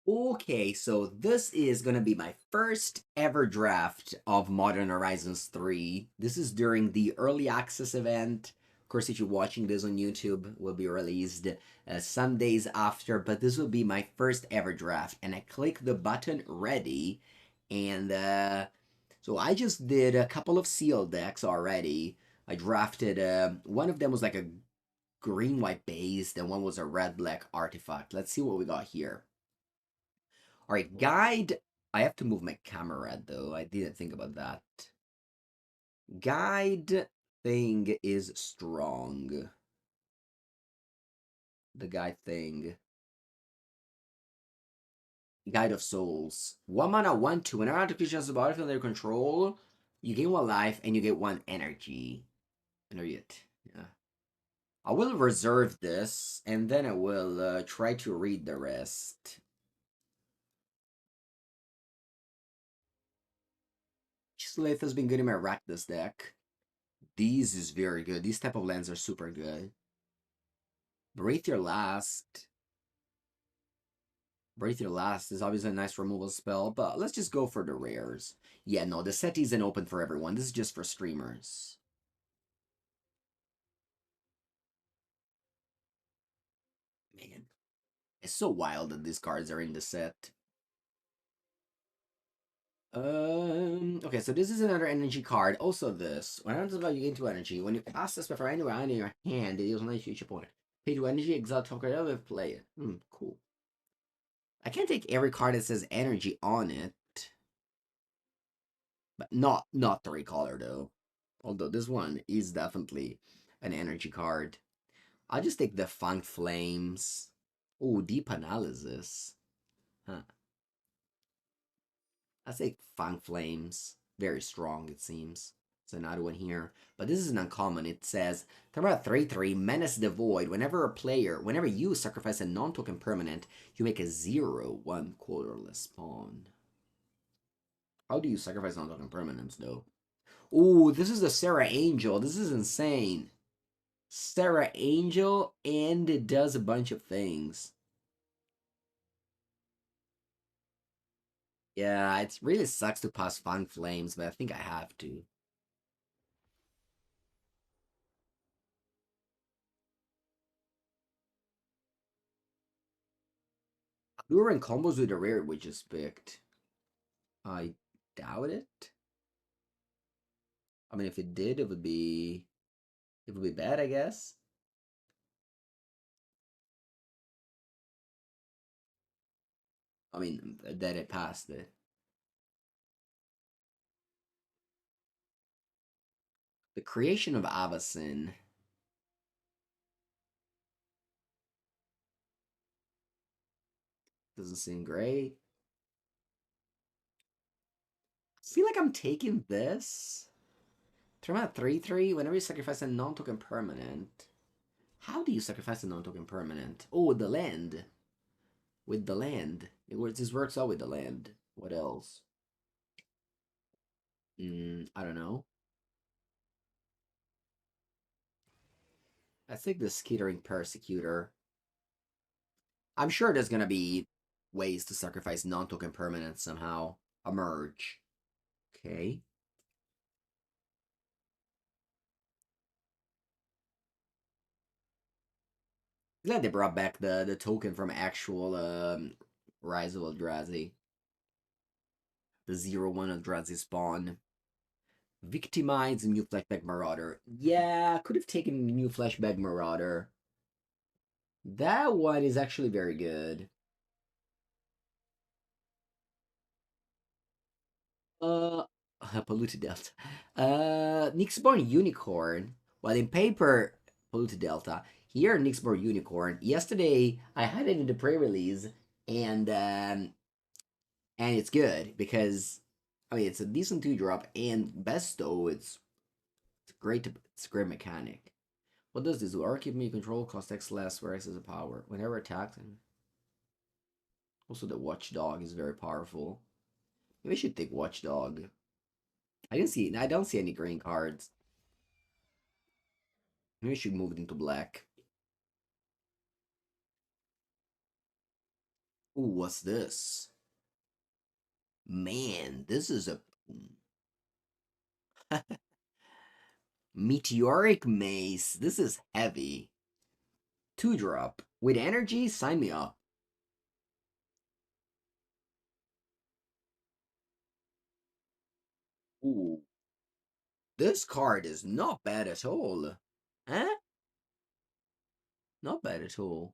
Okay, so this is gonna be my first ever draft of Modern Horizons 3. This is during the early access event. Of course, if you're watching this on YouTube, it will be released some days after, but this will be my first ever draft. And I click the button ready, and so I just did a couple of sealed decks already. I drafted, one of them was like a green-white base, and one was a red-black artifact. Let's see what we got here. All right, guide. I have to move my camera though. I didn't think about that. Guide thing is strong. The guide thing. Guide of Souls. 1 mana, 1/2. Whenever artificial has the battlefield under control, you gain 1 life and you get 1 energy. And there it. Yeah. I will reserve this and then I will try to read the rest. Slith has been good in my Rakdos deck. These is very good. These type of lands are super good. Breathe Your Last. Breathe Your Last is obviously a nice removal spell, but let's just go for the rares. Yeah, no, the set isn't open for everyone. This is just for streamers. Man, it's so wild that these cards are in the set. Okay, so this is another energy card. Also this. When I'm about you gain 2 energy, when you cast a spell from anywhere in your hand, it deals 1 each opponent. Pay 2 energy, exile top card out of play it. Cool. I can't take every card that says energy on it. But not 3-color though. Although this one is definitely an energy card. I'll just take the Funk Flames. Oh, Deep Analysis. Huh. I'll take Funk Flames. Very strong, it seems. It's another one here. But this is an uncommon. It says, about 3/3, Menace the Void. Whenever you sacrifice a non-token permanent, you make a 0/1 colorless pawn. How do you sacrifice non-token permanents, though? Ooh, this is the Sarah Angel. This is insane. Sarah Angel, and it does a bunch of things. Yeah, it really sucks to pass Fun Flames, but I think I have to. Luring combos with the rare we just picked. I doubt it. I mean, if it did, it would be bad, I guess. I mean, that it passed it. The creation of Avacyn. Doesn't seem great. I feel like I'm taking this. Turn out 3/3 whenever you sacrifice a non-token permanent. How do you sacrifice a non-token permanent? Oh, with the land. With the land. This works out with the land. What else? I don't know. I think the Skittering Persecutor. I'm sure there's gonna be ways to sacrifice non-token permanents somehow. Emerge. Okay. Glad they brought back the token from actual Rise of Eldrazi. The 0/1 Eldrazi spawn. Victimize New Flashback Marauder. Yeah, could have taken New Flashback Marauder. That one is actually very good. Uh, Polluted Delta. Nyxborn Unicorn. Well, in paper, Polluted Delta. Here, Nyxborn Unicorn. Yesterday, I had it in the pre-release, and it's good because I mean it's a decent 2-drop, and besto it's a great mechanic. What does this do? R keep me control, cost X less, where X is a power. Whenever attacked, and also the Watchdog is very powerful. Maybe I should take Watchdog. I don't see any green cards. Maybe I should move it into black. Ooh, what's this? Man, this is a meteoric mace. This is heavy. 2-drop. With energy, sign me up. Ooh, this card is not bad at all. Eh? Not bad at all.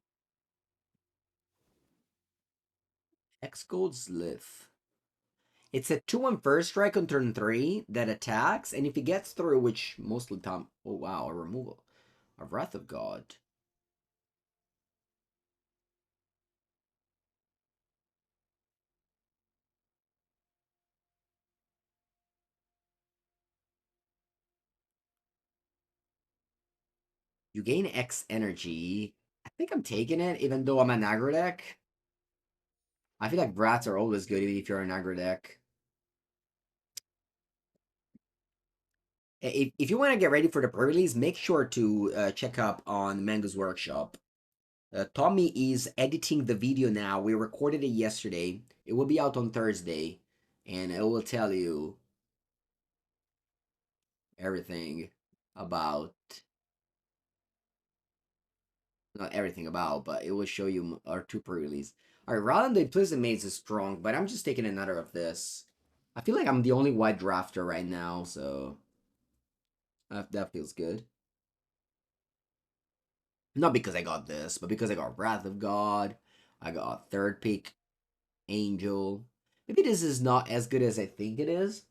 Hexgold Slith. It's a 2-1 first strike on turn 3 that attacks, and if he gets through, which mostly time. Oh wow, a removal. A Wrath of God. You gain X energy. I think I'm taking it, even though I'm an aggro deck. I feel like Brats are always good even if you're an aggro deck. If you want to get ready for the pre-release, make sure to check up on Mango's Workshop. Tommy is editing the video now. We recorded it yesterday. It will be out on Thursday, and it will tell you everything about, not everything about, but it will show you our 2 pre-release. All right, Roland the Implicit Maze is strong, but I'm just taking another of this. I feel like I'm the only white drafter right now, so that feels good. Not because I got this, but because I got Wrath of God. I got third pick Angel. Maybe this is not as good as I think it is,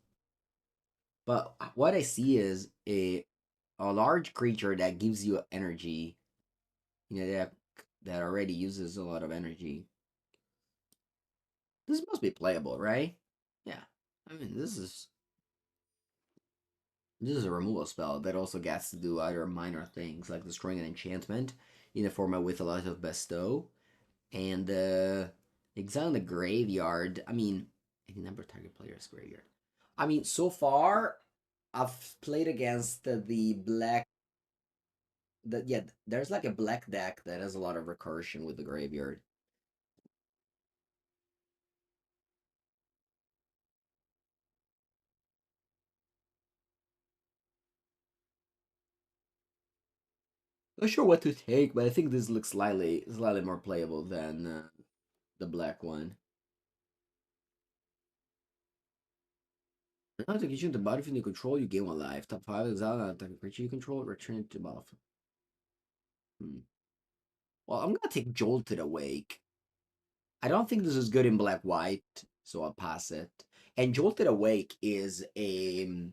but what I see is a large creature that gives you energy. You know that already uses a lot of energy. This must be playable, right? Yeah. I mean, this is a removal spell that also gets to do other minor things like destroying an enchantment in a format with a lot of bestow. And exile the graveyard. I mean, any number of target players graveyard. I mean, so far I've played against the black. Yeah, there's like a black deck that has a lot of recursion with the graveyard. Not sure what to take, but I think this looks slightly more playable than the black one. Now to get you the battlefield you control, you gain 1 life. Top 5 exile and attack a creature you control, return it to battlefield. Well, I'm gonna take Jolted Awake. I don't think this is good in black white, so I'll pass it. And Jolted Awake is a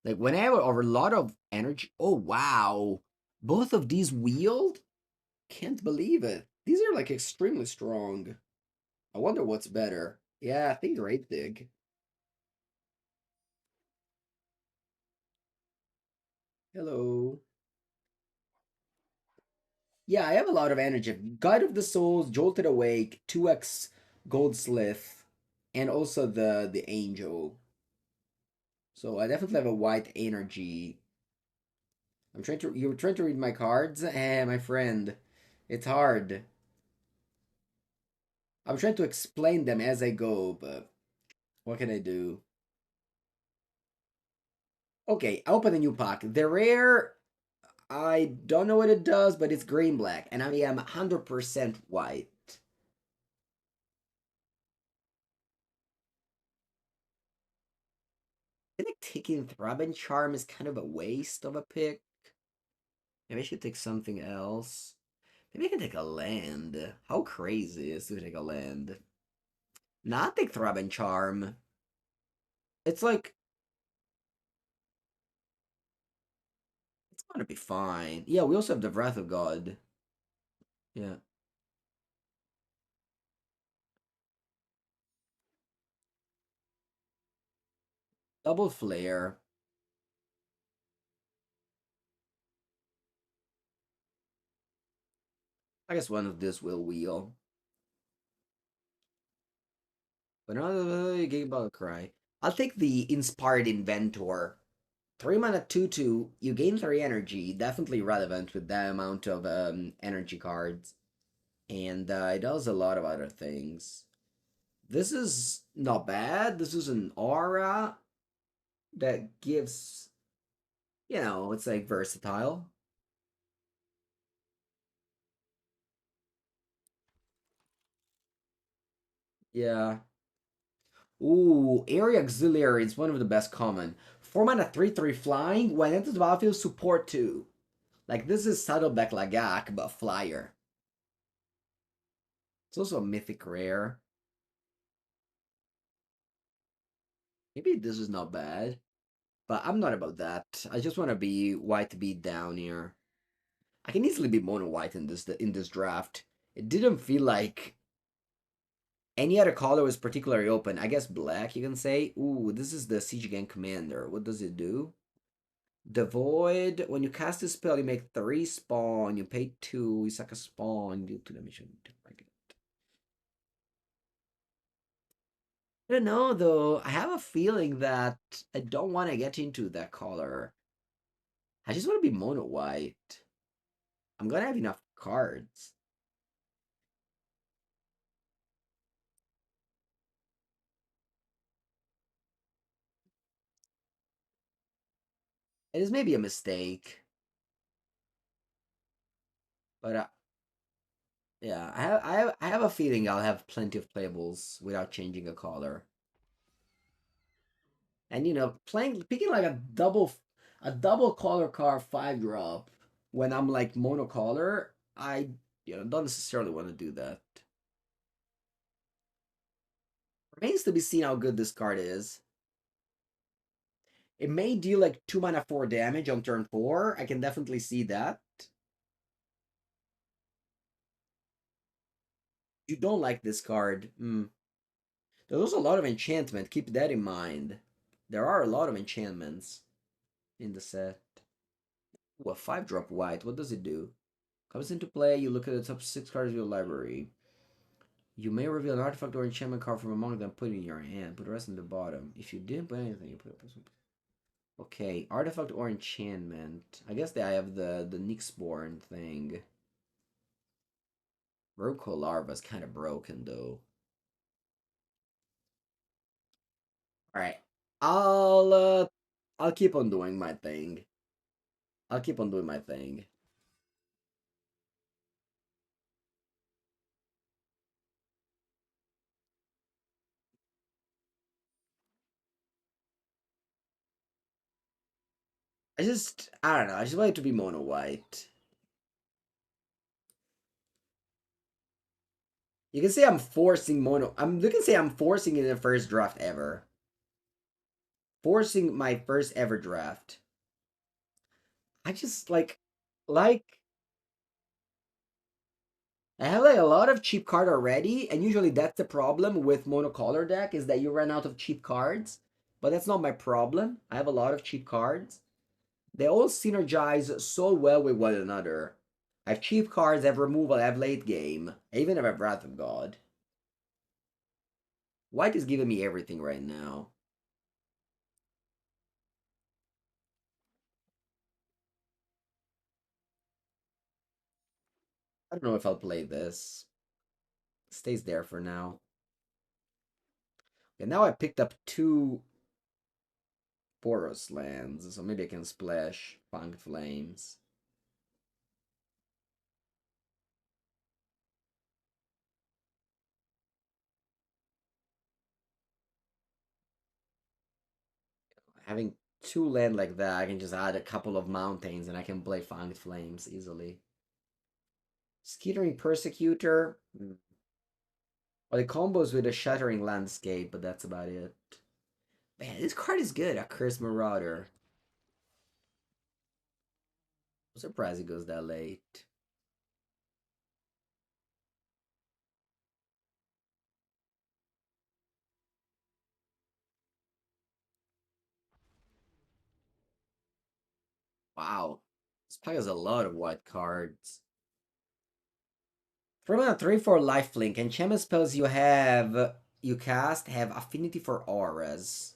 like when I have a lot of energy. Oh wow. Both of these wield? Can't believe it. These are like extremely strong. I wonder what's better. Yeah, I think Great Dig. Hello. Yeah, I have a lot of energy. Guide of the Souls, Jolted Awake, 2x Gold Slith, and also the Angel. So I definitely have a white energy. You're trying to read my cards? Eh, my friend. It's hard. I'm trying to explain them as I go, but what can I do? Okay, I open a new pack. The rare, I don't know what it does, but it's green black, and I am 100% white. I think taking Thraben Charm is kind of a waste of a pick. Maybe I should take something else. Maybe I can take a land. How crazy is to take a land? Not take Thraben Charm. It's like, it's gonna be fine. Yeah, we also have the Wrath of God. Yeah. Double Flare. I guess one of this will wheel. But another game about cry. I'll take the Inspired Inventor. 3 mana 2/2. You gain 3 energy. Definitely relevant with that amount of energy cards. And it does a lot of other things. This is not bad. This is an aura that gives, it's like versatile. Yeah. Ooh, Aerie Auxiliary is one of the best common. 4 mana 3/3 flying, when enters the battlefield, support 2. Like, this is Saddleback Lagak, but flyer. It's also a mythic rare. Maybe this is not bad, but I'm not about that. I just want to be white beat down here. I can easily be mono white in this draft. It didn't feel like any other color was particularly open. I guess black, you can say. Ooh, this is the Siege Gang Commander. What does it do? The Void, when you cast a spell, you make 3 spawn, you pay 2, you suck a spawn, you do 2 damage. I don't know though. I have a feeling that I don't want to get into that color. I just want to be mono white. I'm gonna have enough cards. It is maybe a mistake, but yeah, I have a feeling I'll have plenty of playables without changing a color. And picking like a double color card 5-drop when I'm like monocolor, I don't necessarily want to do that. Remains to be seen how good this card is. It may deal like 2 mana 4 damage on turn 4. I can definitely see that. You don't like this card. There's also a lot of enchantment. Keep that in mind. There are a lot of enchantments in the set. Ooh, a 5-drop white. What does it do? Comes into play, you look at the top 6 cards of your library. You may reveal an artifact or enchantment card from among them, put it in your hand. Put the rest in the bottom. If you didn't put anything, you put it. Okay, artifact or enchantment. I guess I have the Nyxborn thing. Roko Larva is kind of broken though. All right, I'll keep on doing my thing. I'll keep on doing my thing. I don't know. I just want it to be mono white. You can say I'm forcing mono. You can say I'm forcing it in the first draft ever. Forcing my first ever draft. I just like I have like a lot of cheap card already, and usually that's the problem with monocolor deck is that you run out of cheap cards. But that's not my problem. I have a lot of cheap cards. They all synergize so well with one another. I have cheap cards, I have removal, I have late game. I even have Wrath of God. White is giving me everything right now. I don't know if I'll play this. It stays there for now. And now I picked up 2 Boros lands, so maybe I can splash Fang Flames. Having 2 land like that, I can just add a couple of mountains and I can play Fang Flames easily. Skittering Persecutor. Well, it combos with a Shattering Landscape, but that's about it. Man, this card is good. A Cursed Marauder. I'm surprised it goes that late. Wow. This pack has a lot of white cards. 3 mana 3/4 lifelink. Enchantment spells you cast have affinity for auras.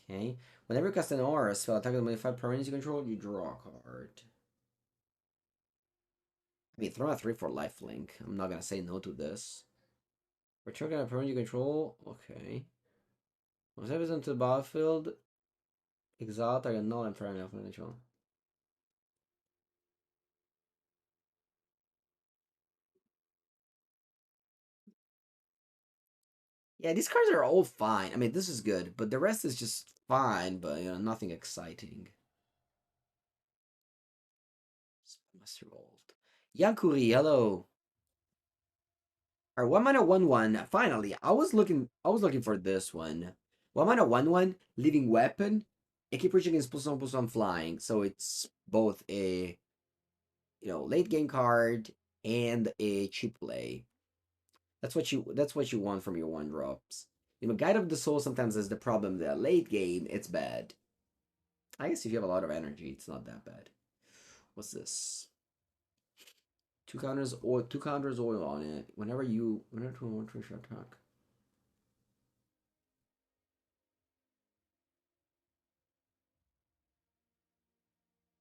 Okay. Whenever you cast an aura spell, attack with modified permanents you control, you draw a card. I mean, throw a 3 for lifelink. I'm not gonna say no to this. Return a permanent you control. Okay. Once happens into the battlefield, exile target null and try enough control. Yeah, these cards are all fine. I mean, this is good, but the rest is just fine, but nothing exciting. Master Vault. Yankuri, hello. Alright, 1 mana 1/1. Finally, I was looking for this one. 1 mana 1/1, living weapon. It keep reaching against +1/+1 flying. So it's both a late game card and a cheap play. That's what you want from your 1 drops. Guide of the Soul sometimes is the problem that late game it's bad. I guess if you have a lot of energy, it's not that bad. What's this? Two counters oil on it. Whenever you want to attack.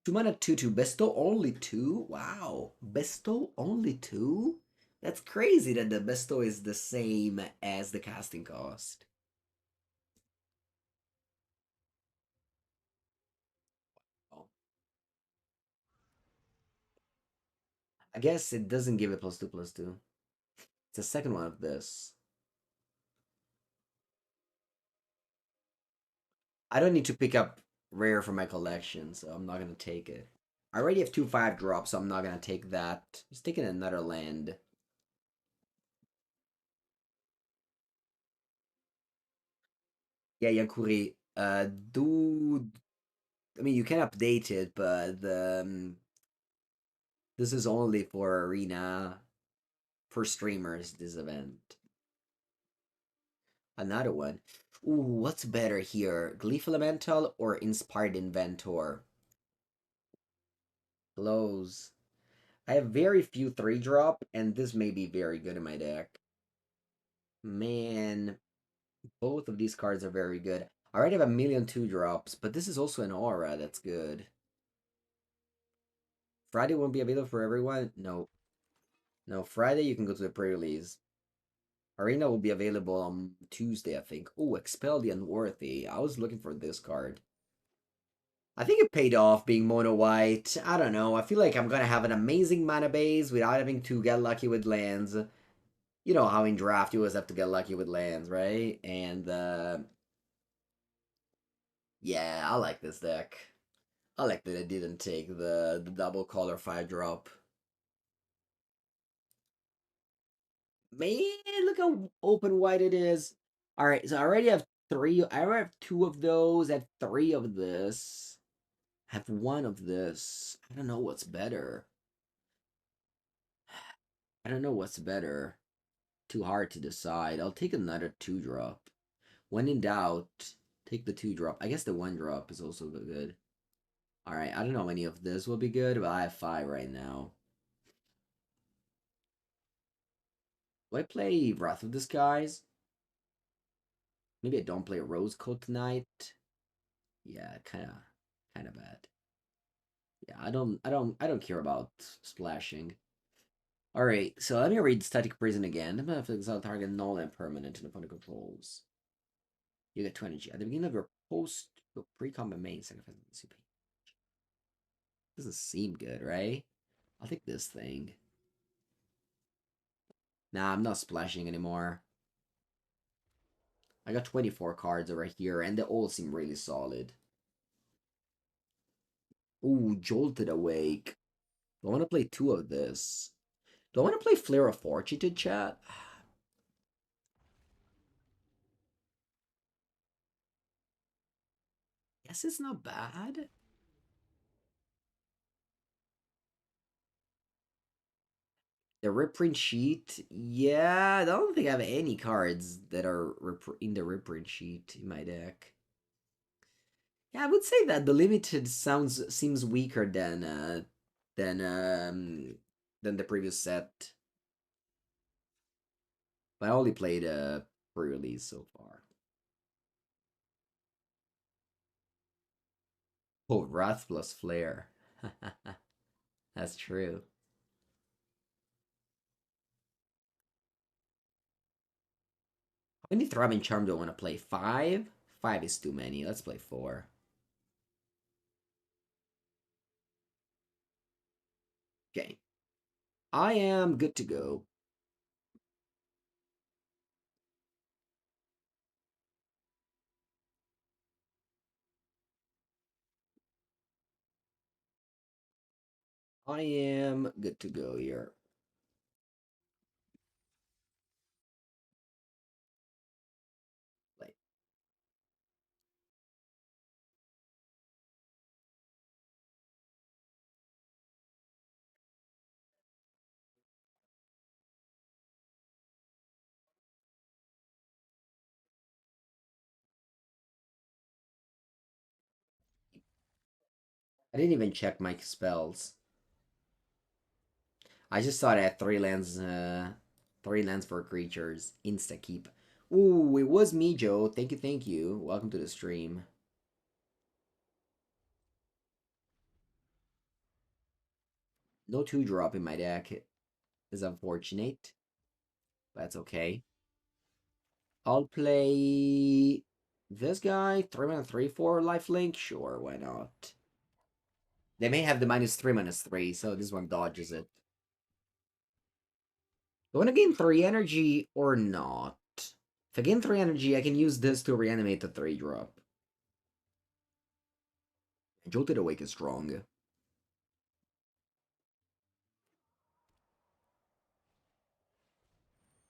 2 mana 2/2. Bestow only 2? Wow. Bestow only 2? That's crazy that the bestow is the same as the casting cost. Oh. I guess it doesn't give it +2/+2. It's the second one of this. I don't need to pick up rare for my collection, so I'm not gonna take it. I already have 2/5 drops, so I'm not gonna take that. Just taking another land. Yeah, Yakuri. Dude. I mean, you can update it, but this is only for arena, for streamers. This event. Another one. Ooh, what's better here? Glyph Elemental or Inspired Inventor? Close. I have very few 3-drop, and this may be very good in my deck. Man, both of these cards are very good. I already have a million 2-drops, but this is also an aura that's good. Friday won't be available for everyone? No. No, Friday you can go to the pre-release. Arena will be available on Tuesday, I think. Oh, Expel the Unworthy. I was looking for this card. I think it paid off being MonoWhite. I don't know. I feel like I'm gonna have an amazing mana base without having to get lucky with lands. You know how in draft you always have to get lucky with lands, right? And yeah, I like this deck. I like that it didn't take the double color 5-drop. Man, look how open white it is. All right, so I already have 3. I already have 2 of those. I have 3 of this. I have 1 of this. I don't know what's better. I don't know what's better. Too hard to decide. I'll take another 2-drop. When in doubt, take the 2-drop. I guess the 1-drop is also good. All right, I don't know how many of this will be good, but I have 5 right now. Do I play Wrath of Disguise? Maybe I don't play Rose Coat tonight. Yeah, kind of bad. Yeah, I don't care about splashing. All right, so let me read Static Prison again. I'm gonna have to exile target null and permanent in opponent controls. You get 20 G at the beginning of your pre-combat main sacrifice the CP. Doesn't seem good, right? I'll take this thing. Nah, I'm not splashing anymore. I got 24 cards over here, and they all seem really solid. Ooh, Jolted Awake. Do I want to play 2 of this? Do I want to play Flare of Fortitude, chat? Guess it's not bad. The reprint sheet, yeah, I don't think I have any cards that are in the reprint sheet in my deck. Yeah, I would say that the limited seems weaker than than the previous set. But I only played pre-release so far. Oh, Wrath plus Flare. That's true. How many Thraben Charm do I want to play? 5? 5 is too many. Let's play 4. Okay. I am good to go. I am good to go here. Like, I didn't even check my spells. I just thought I had 3 lands for creatures. Insta keep. Ooh, it was me, Joe. Thank you, thank you. Welcome to the stream. No 2-drop in my deck is unfortunate. That's okay. I'll play this guy. 3 mana 3/4 lifelink. Sure, why not? They may have the -3/-3, so this one dodges it. Do I want to gain 3 energy or not? If I gain 3 energy, I can use this to reanimate the 3-drop. Jolted Awake is strong.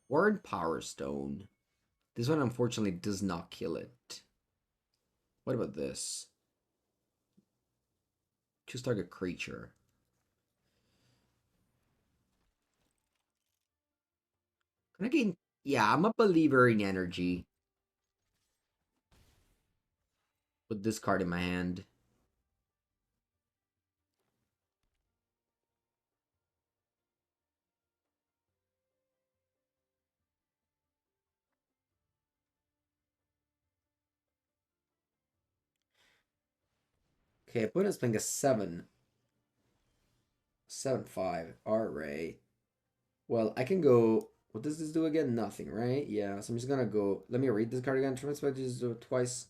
Word Power Stone. This one unfortunately does not kill it. What about this? Choose target creature. Can I gain? Yeah, I'm a believer in energy. Put this card in my hand. Okay, opponent's playing a 7. 7/5. Alright. Well, I can go. What does this do again? Nothing, right? Yeah, so I'm just gonna go. Let me read this card again. Transfer twice.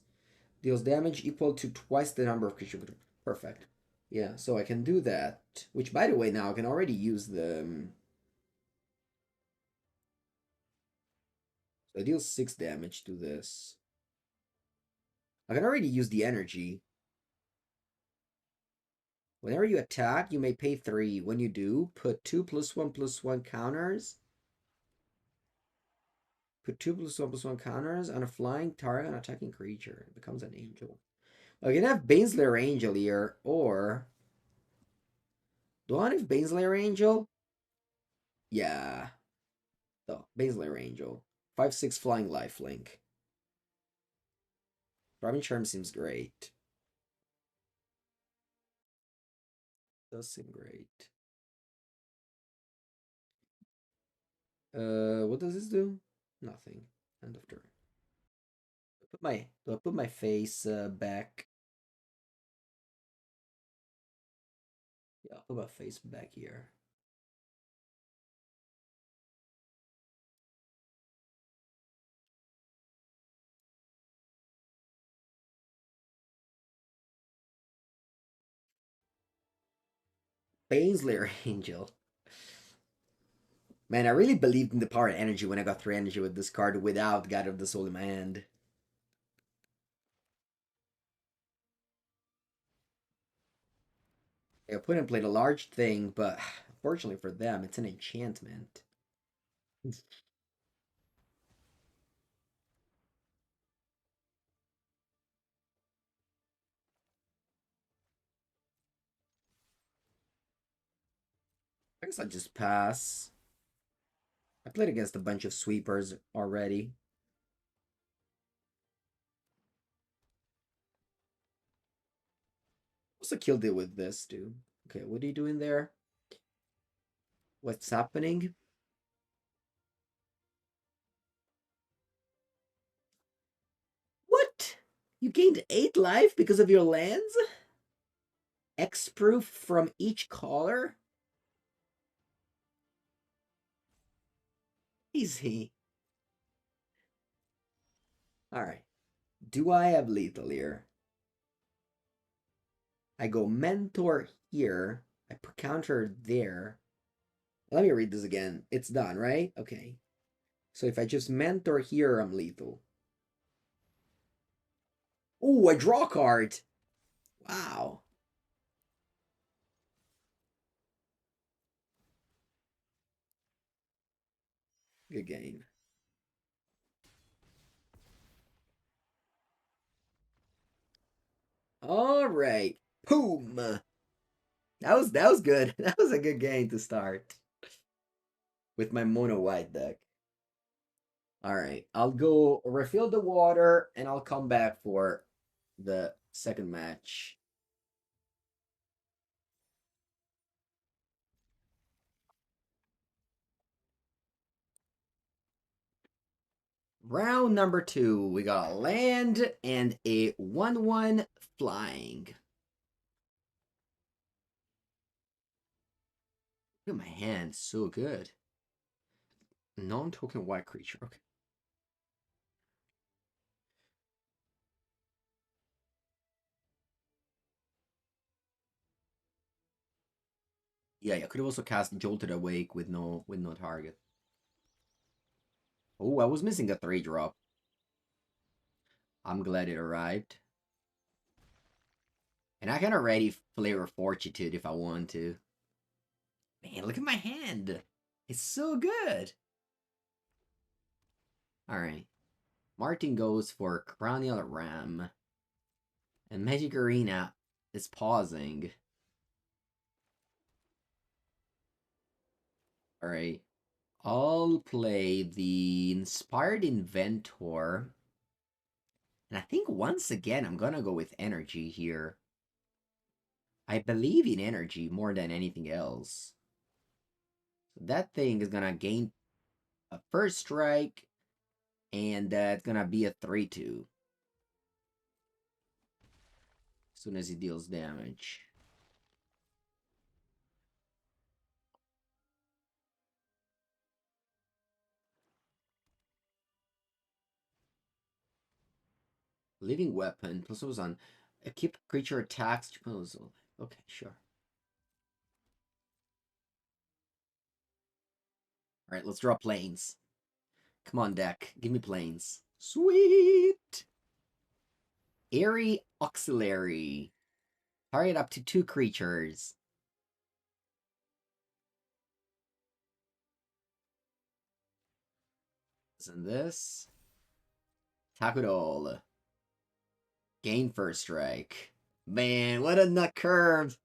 Deals damage equal to twice the number of creatures. Perfect. Yeah, so I can do that. Which, by the way, now I can already use the. So I deal 6 damage to this. I can already use the energy. Whenever you attack, you may pay 3. When you do, put 2+1/+1 counters. Put 2+1/+1 counters on a flying target on attacking creature. It becomes an angel. I can have Baneslayer Angel here, or do I have Baneslayer Angel? Yeah. So Baneslayer Angel. 5/6 flying lifelink. Thraben Charm seems great. Does seem great. What does this do? Nothing. End of turn. Do I put my face back? Yeah, I'll put my face back here. Baneslayer Angel. Man, I really believed in the power of energy when I got 3 energy with this card without God of the Soul in my hand. I put and played a large thing, but unfortunately for them, it's an enchantment. I guess I'll just pass. I played against a bunch of sweepers already. What's the kill deal with this, dude? Okay, what are you doing there? What's happening? What? You gained 8 life because of your lands? X proof from each caller? Easy. Alright. Do I have lethal here? I go mentor here. I put counter there. Let me read this again. It's done, right? Okay. So if I just mentor here, I'm lethal. Oh, I draw a card. Wow. Good game. All right. Boom. That was good. That was a good game to start with my MonoWhite deck. All right. I'll go refill the water and I'll come back for the second match. Round number 2, we got a land and a 1/1 flying. Look at my hand, so good. Non-token white creature. Okay. Yeah, I could have also cast Jolted Awake with no target. Oh, I was missing a 3-drop. I'm glad it arrived. And I can already Flare of Fortitude if I want to. Man, look at my hand. It's so good. Alright. Martin goes for Cranial Ram. And MagicArena is pausing. Alright. I'll play the Inspired Inventor. And I think once again I'm gonna go with energy here. I believe in energy more than anything else. So that thing is gonna gain a first strike, and it's gonna be a 3/2. As soon as he deals damage. Living weapon, plus was on. Keep creature attacks. Okay, sure. Alright, let's draw planes. Come on, deck. Give me planes. Sweet! Aerie Auxiliary. Target up to 2 creatures. Isn't this? Attack it all. Gain first strike. Man, what a nut curve!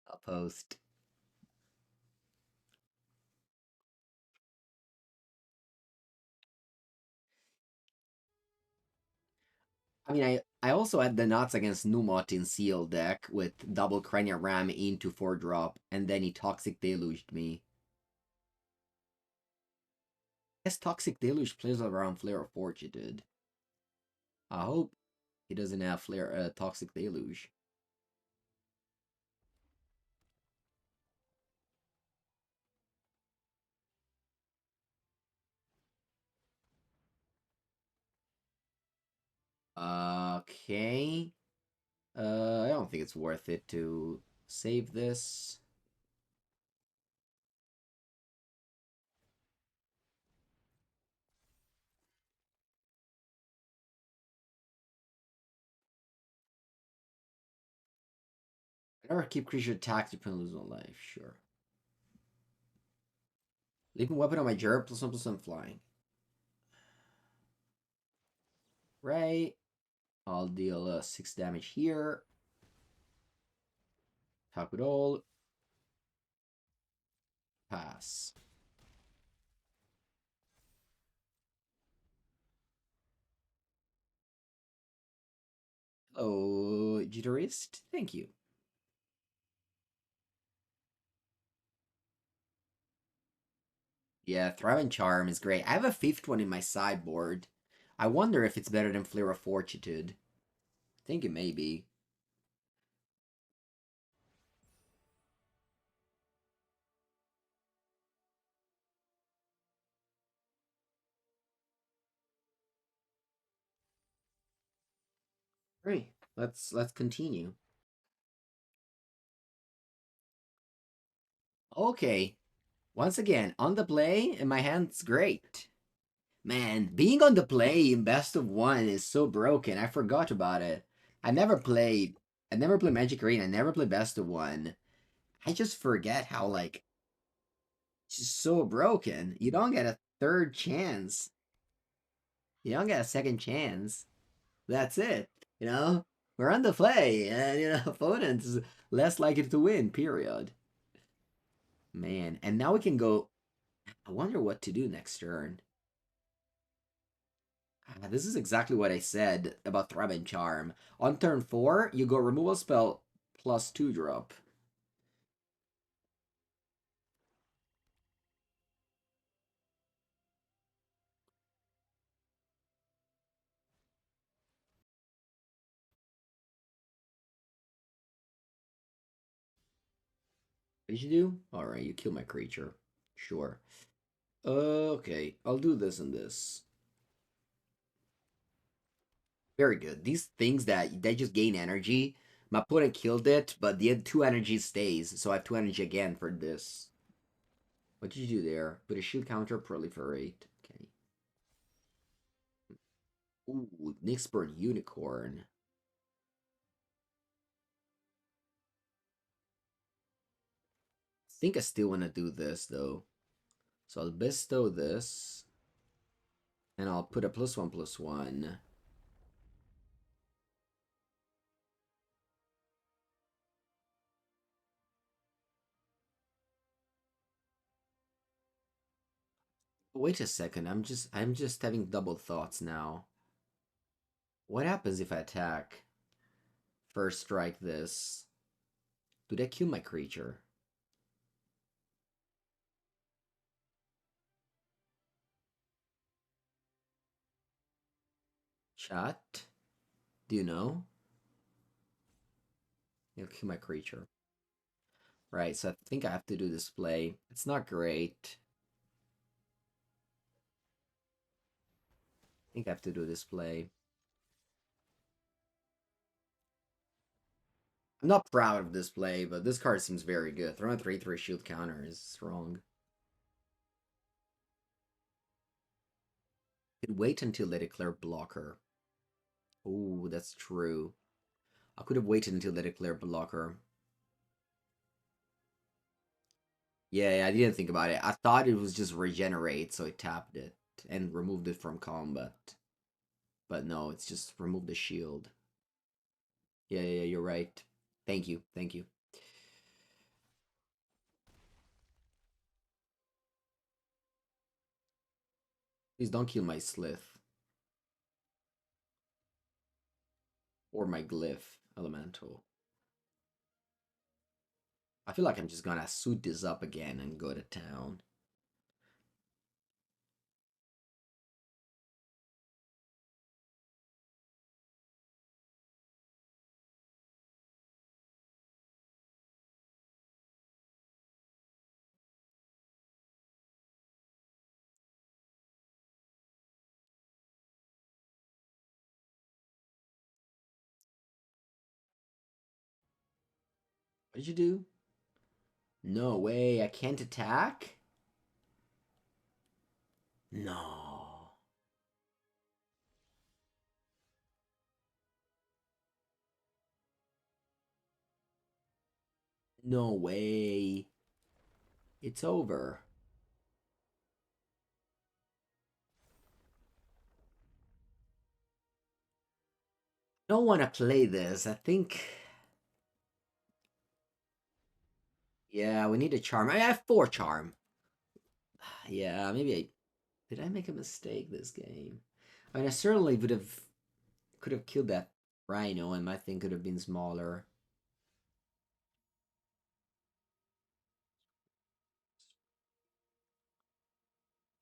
I'll post. I mean, I also had the nuts against Numot in Seal deck with double Cranial Ram into 4-drop, and then he Toxic Deluged me. I guess Toxic Deluge plays around Flare of Fortitude. I hope he doesn't have Toxic Deluge. Okay. I don't think it's worth it to save this. Or keep creature attacks, you can lose one life, sure. Leaving weapon on my Gerb, +1/+1 flying. Right. I'll deal 6 damage here. Attack with all. Pass. Oh, Jitterist, thank you. Yeah, Thraben Charm is great. I have a fifth one in my sideboard. I wonder if it's better than Flare of Fortitude. I think it may be. Great. Let's continue. Okay. Once again, on the play, and my hand's great. Man, being on the play in best of one is so broken. I forgot about it. I never played. I never played MagicArena. I never played best of one. I just forget how like it's just so broken. You don't get a third chance. You don't get a second chance. That's it. You know, we're on the play, and opponents less likely to win. Period. Man, and now we can go. I wonder what to do next turn. This is exactly what I said about Thraben Charm. On turn 4, you go removal spell plus 2 drop. What did you do? Alright, you kill my creature. Sure. Okay, I'll do this and this. Very good. These things that they just gain energy. My opponent killed it, but the 2 energy stays, so I have 2 energy again for this. What did you do there? Put a shield counter, proliferate. Okay. Ooh, Nyxborn Unicorn. I think I still want to do this, though. So I'll bestow this. And I'll put a +1/+1. Wait a second, I'm just having double thoughts now. What happens if I attack? First strike this. Do they kill my creature? Chat? Do you know? It'll kill my creature. Right, so I think I have to do this play. It's not great. I think I have to do this play. I'm not proud of this play, but this card seems very good. Throwing a 3/3 shield counter is strong. Could wait until they declare blocker. Ooh, that's true. I could have waited until they declare blocker. Yeah, I didn't think about it. I thought it was just regenerate, so I tapped it and removed it from combat. But no, it's just remove the shield. Yeah, you're right. Thank you, thank you. Please don't kill my Slith. Or my Glyph Elemental. I feel like I'm just gonna suit this up again and go to town. What did you do? No way, I can't attack? No. No way. It's over. I don't want to play this. I think. Yeah, we need a charm. I have 4 charm. Yeah, maybe I. Did I make a mistake this game? I mean, I certainly would have. Could have killed that rhino, and my thing could have been smaller.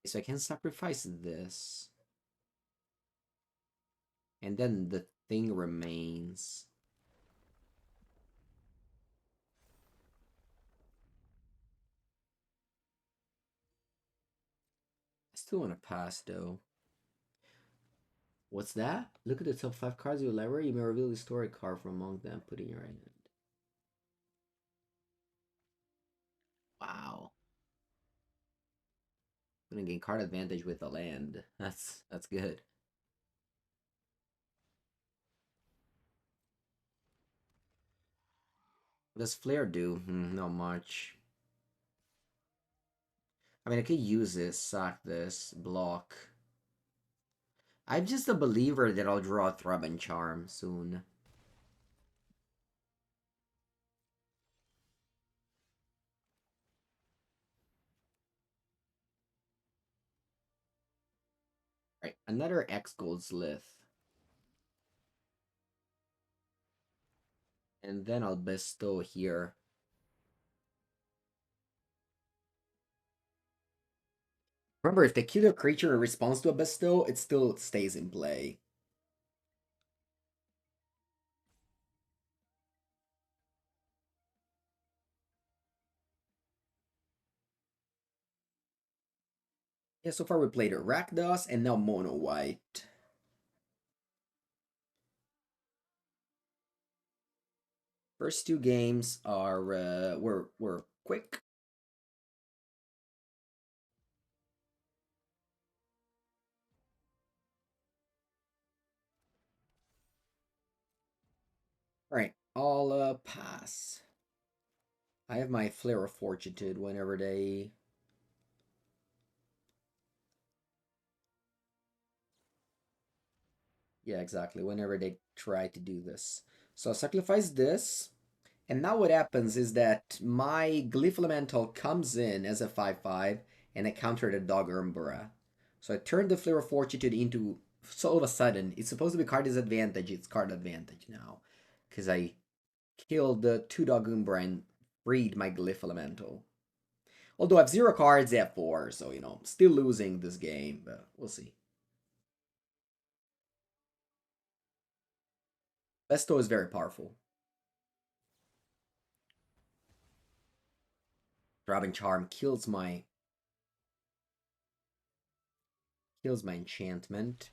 So I can sacrifice this. And then the thing remains. I still want to pass though. What's that? Look at the top 5 cards of your library. You may reveal the historic card from among them. Put in your hand. Wow. Gonna gain card advantage with the land. That's good. What does Flare do? Not much. I mean, I could use this, sack this, block. I'm just a believer that I'll draw Thraben Charm soon. Right, another Hexgold Slith. And then I'll bestow here. Remember, if they kill a creature in response to a bestow, it still stays in play. Yeah, so far we played Rakdos and now MonoWhite. First 2 games are were quick. All right, I'll pass. I have my Flare of Fortitude whenever they. Yeah, exactly. Whenever they try to do this. So sacrifice this. And now what happens is that my Glyph Elemental comes in as a 5/5 and I counter the Dog Umbra. So I turn the Flare of Fortitude into. So all of a sudden, it's supposed to be card disadvantage. It's card advantage now. Because I killed the 2 Dog Umbra and freed my Glyph Elemental. Although I have 0 cards, I have 4. So, you know, still losing this game. But we'll see. Besto is very powerful. Thraben Charm kills my enchantment.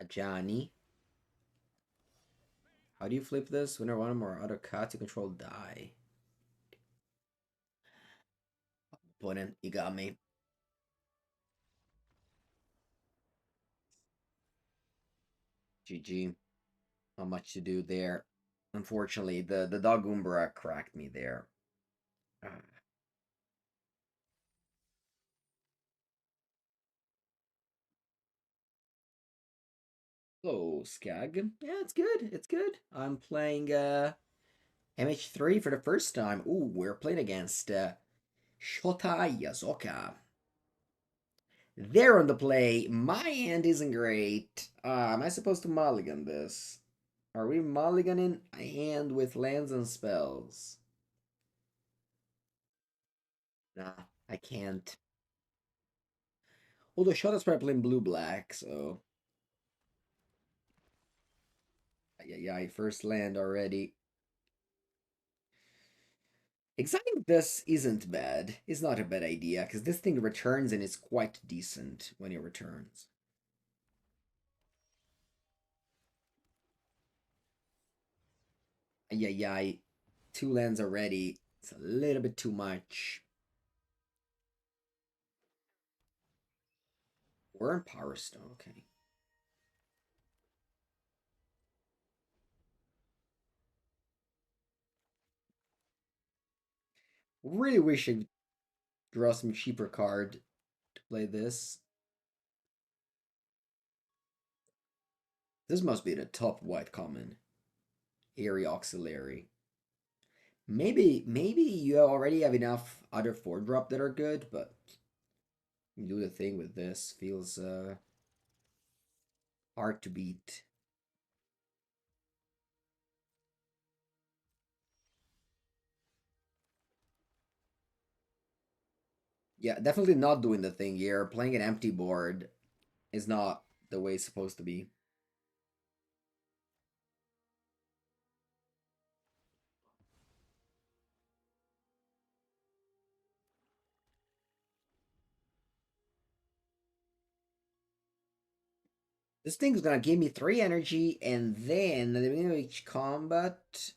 Ajani. How do you flip this? Whenever one or other cards you control die. Opponent, you got me. GG. Not much to do there. Unfortunately, the Dog Umbra cracked me there. Oh, Skag. Yeah, it's good. It's good. I'm playing MH3 for the first time. Ooh, we're playing against Shota Yazoka. They're on the play. My hand isn't great. Am I supposed to mulligan this? Are we mulliganing a hand with lands and spells? Nah, I can't. Although Shota's probably playing blue-black, so... Yeah, first land already. Exiling this isn't bad. It's not a bad idea, because this thing returns and it's quite decent when it returns. Yeah, 2 lands already. It's a little bit too much. We're in Power Stone, okay. Really wish I'd draw some cheaper card to play this. This must be the top white common. Aerie Auxiliary. Maybe you already have enough other 4-drop that are good, but you do the thing with this. Feels hard to beat. Yeah, definitely not doing the thing here. Playing an empty board is not the way it's supposed to be. This thing's gonna give me 3 energy, and then at the beginning of each combat,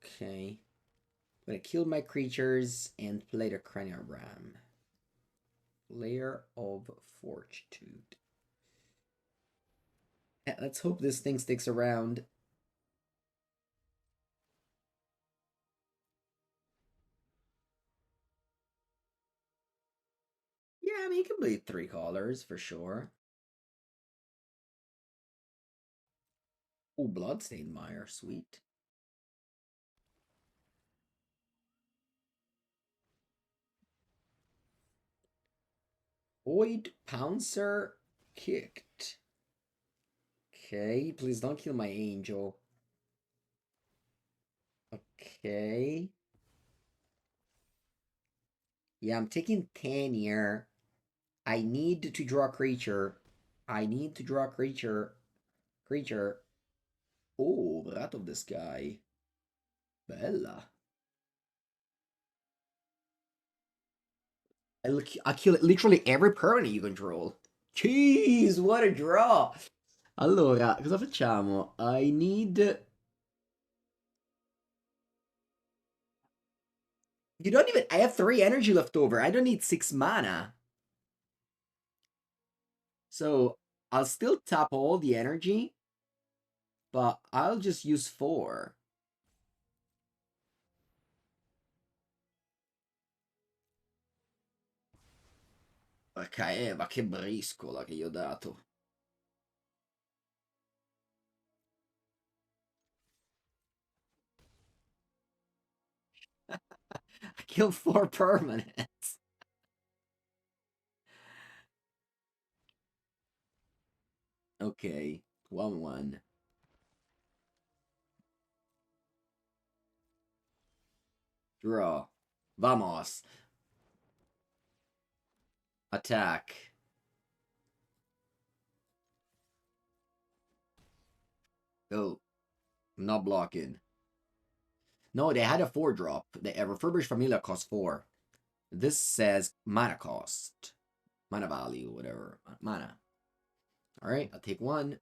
okay, I'm gonna kill my creatures and play the Cranial Ram. Flare of Fortitude. Yeah, let's hope this thing sticks around. Yeah, I mean, you can bleed 3 colors for sure. Oh, Bloodstained Mire, sweet. Void Pouncer kicked. Okay, please don't kill my angel. Okay. Yeah, I'm taking 10 here. I need to draw a creature. I need to draw a creature. Creature. Oh, Wrath of the Sky. Bella. I kill literally every permanent you control. Jeez, what a draw! Allora, cosa facciamo? I need... You don't even... I have 3 energy left over. I don't need 6 mana. So, I'll still tap all the energy, but I'll just use 4. Ok, ma che briscola che gli ho dato. I killed 4 permanents. Okay, 1-1. Draw. Vamos. Attack. Go. I'm not blocking. No, they had a 4 drop. The refurbished familiar cost 4. This says mana cost. Mana value, whatever. Mana. Alright, I'll take 1.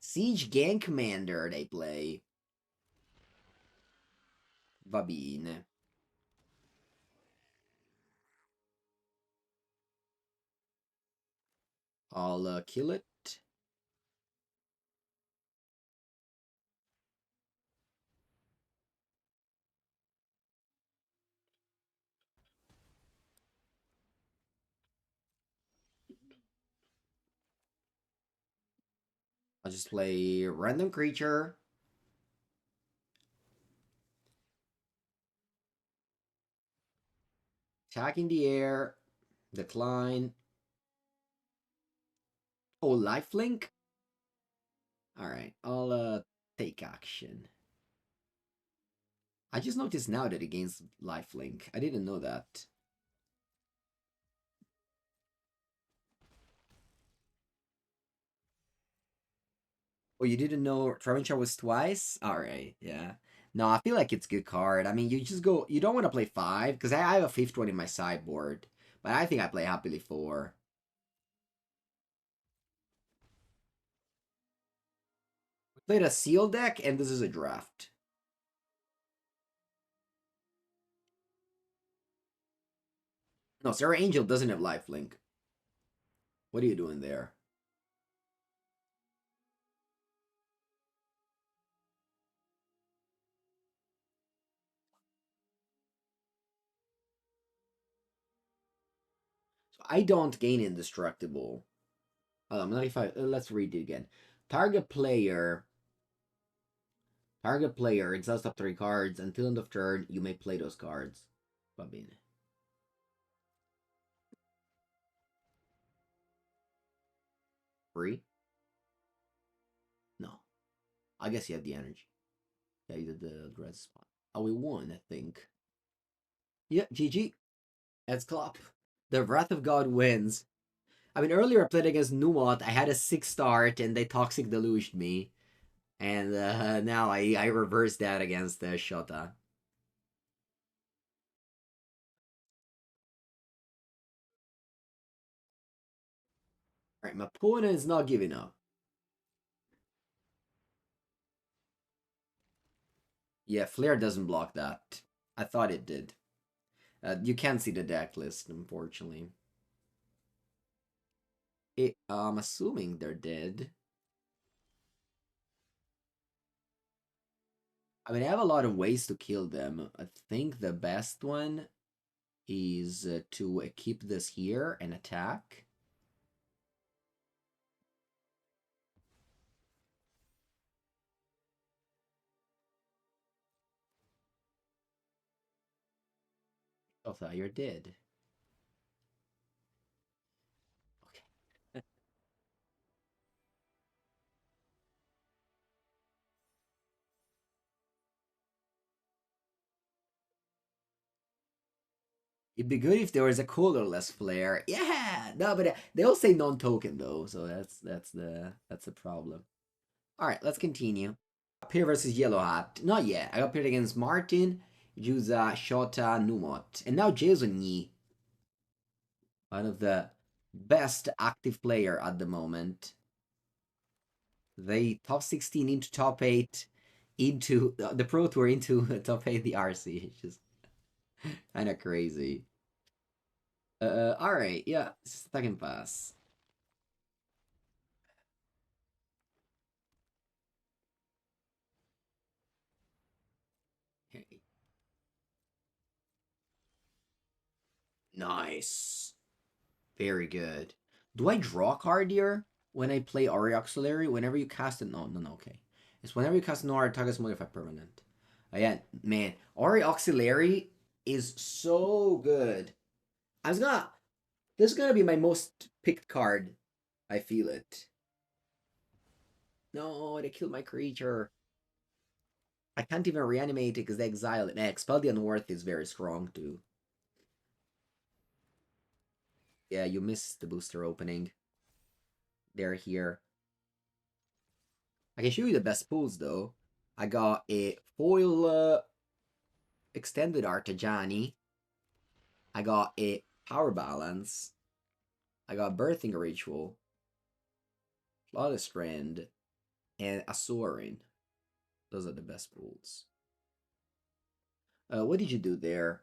Siege Gang Commander they play. Va bene. I'll kill it. I'll just play random creature. Attack in the air. Decline. Oh, lifelink? Alright, I'll take action. I just noticed now that it gains lifelink. I didn't know that. Oh, you didn't know Thraben Charm was twice? Alright, yeah. No, I feel like it's a good card. I mean, you just go... You don't want to play 5, because I have a 5th one in my sideboard. But I think I play happily 4. We played a seal deck, and this is a draft. No, Sarah Angel doesn't have lifelink. What are you doing there? So I don't gain indestructible. I'm not if I let's read it again. Target player exhausts up 3 cards. Until end of turn, you may play those cards. Va bene. Free? No. I guess you have the energy. Yeah, you did the red spot. Oh, we won, I think. Yeah, GG. Let's clap. The Wrath of God wins. I mean, earlier I played against Numot. I had a 6 start and they Toxic Deluged me. And now I reversed that against Shota. Alright, my opponent is not giving up. Yeah, Flare doesn't block that. I thought it did. You can't see the deck list, unfortunately. I'm assuming they're dead. I mean, I have a lot of ways to kill them. I think the best one is to keep this here and attack. Oh, you're dead. Okay. It'd be good if there was a colorless flare. Yeah, no, but they all say non-token though, so that's the problem. All right, let's continue. Pair versus Yellow Hat. Not yet. I got paired against Martin, Juza, Shota, Numot, and now Jason Yi, one of the best active player at the moment. They top 16 into top 8 into the Pro Tour into top 8 the RC. It's just kind of crazy. All right, yeah, second pass. Okay. Nice. Very good. Do I draw a card here when I play Aerie Auxiliary? Whenever you cast it? No, no, no, okay. It's whenever you cast Noir, target's modified permanent. Yeah, man. Aerie Auxiliary is so good. I was gonna. This is gonna be my most picked card. I feel it. No, they killed my creature. I can't even reanimate it because they exile it. Expel the Unworthy is very strong too. Yeah, you missed the booster opening. They're here. I can show you the best pulls though. I got a foil extended Artigiani. I got a power balance. I got birthing ritual, flawless strand, and a soaring. Those are the best pulls. What did you do there?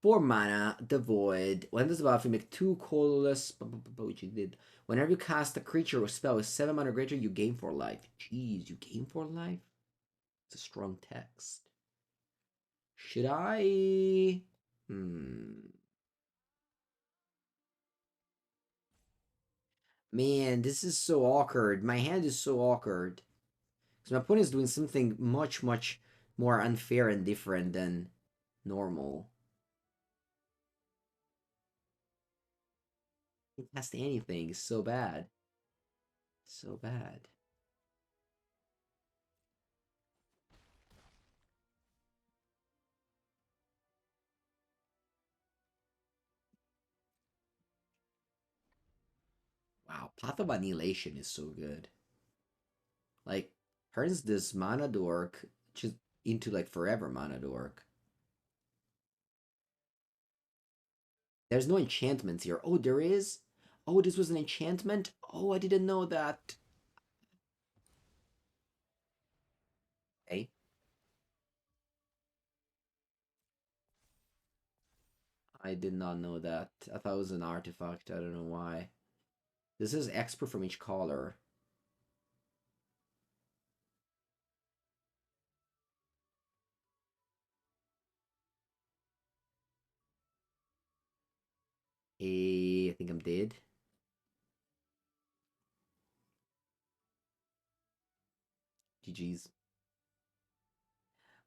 4 mana, devoid. When this buff, you make 2 colorless. Which you did. Whenever you cast a creature or spell with 7 mana or greater, you gain 4 life. Jeez, you gain 4 life? It's a strong text. Should I? Man, this is so awkward. My hand is so awkward. Because my opponent is doing something much, much more unfair and different than normal. He can't cast anything. It's so bad. So bad. Wow, Path of Annihilation is so good. Like, turns this mana dork just into like forever mana dork. There's no enchantments here. Oh, there is? Oh, this was an enchantment? Oh, I didn't know that. Okay. I did not know that. I thought it was an artifact. I don't know why. This is expert from each color. I think I'm dead. GG's.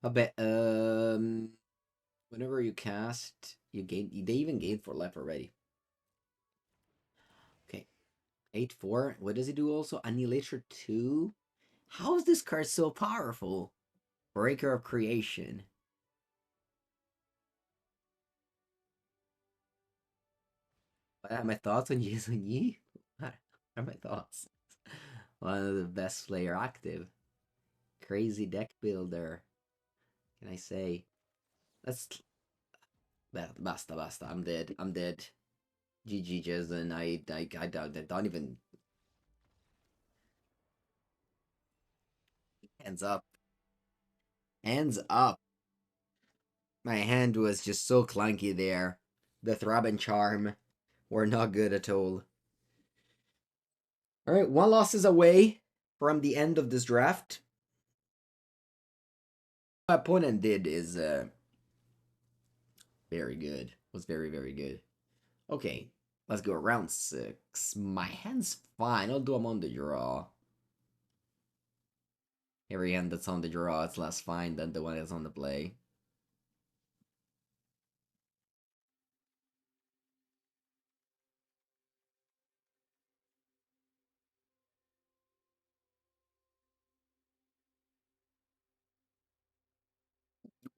I bet whenever you cast, you gain they even gain 4 life already. Okay. 8-4. What does it do also? Annihilator 2? How is this card so powerful? Breaker of Creation. What are my thoughts on Jason Yi? What are my thoughts? One of the best player active. Crazy deck builder. Can I say? Let's. Basta, basta. I'm dead. I'm dead. GG, Jason. I don't even. Hands up. Hands up. My hand was just so clunky there. The Thraben Charm were not good at all. Alright, one loss is away from the end of this draft. My opponent did is very good. Was very, very good. Okay, let's go round 6. My hand's fine, although I'm on the draw. Every hand that's on the draw is less fine than the one that's on the play.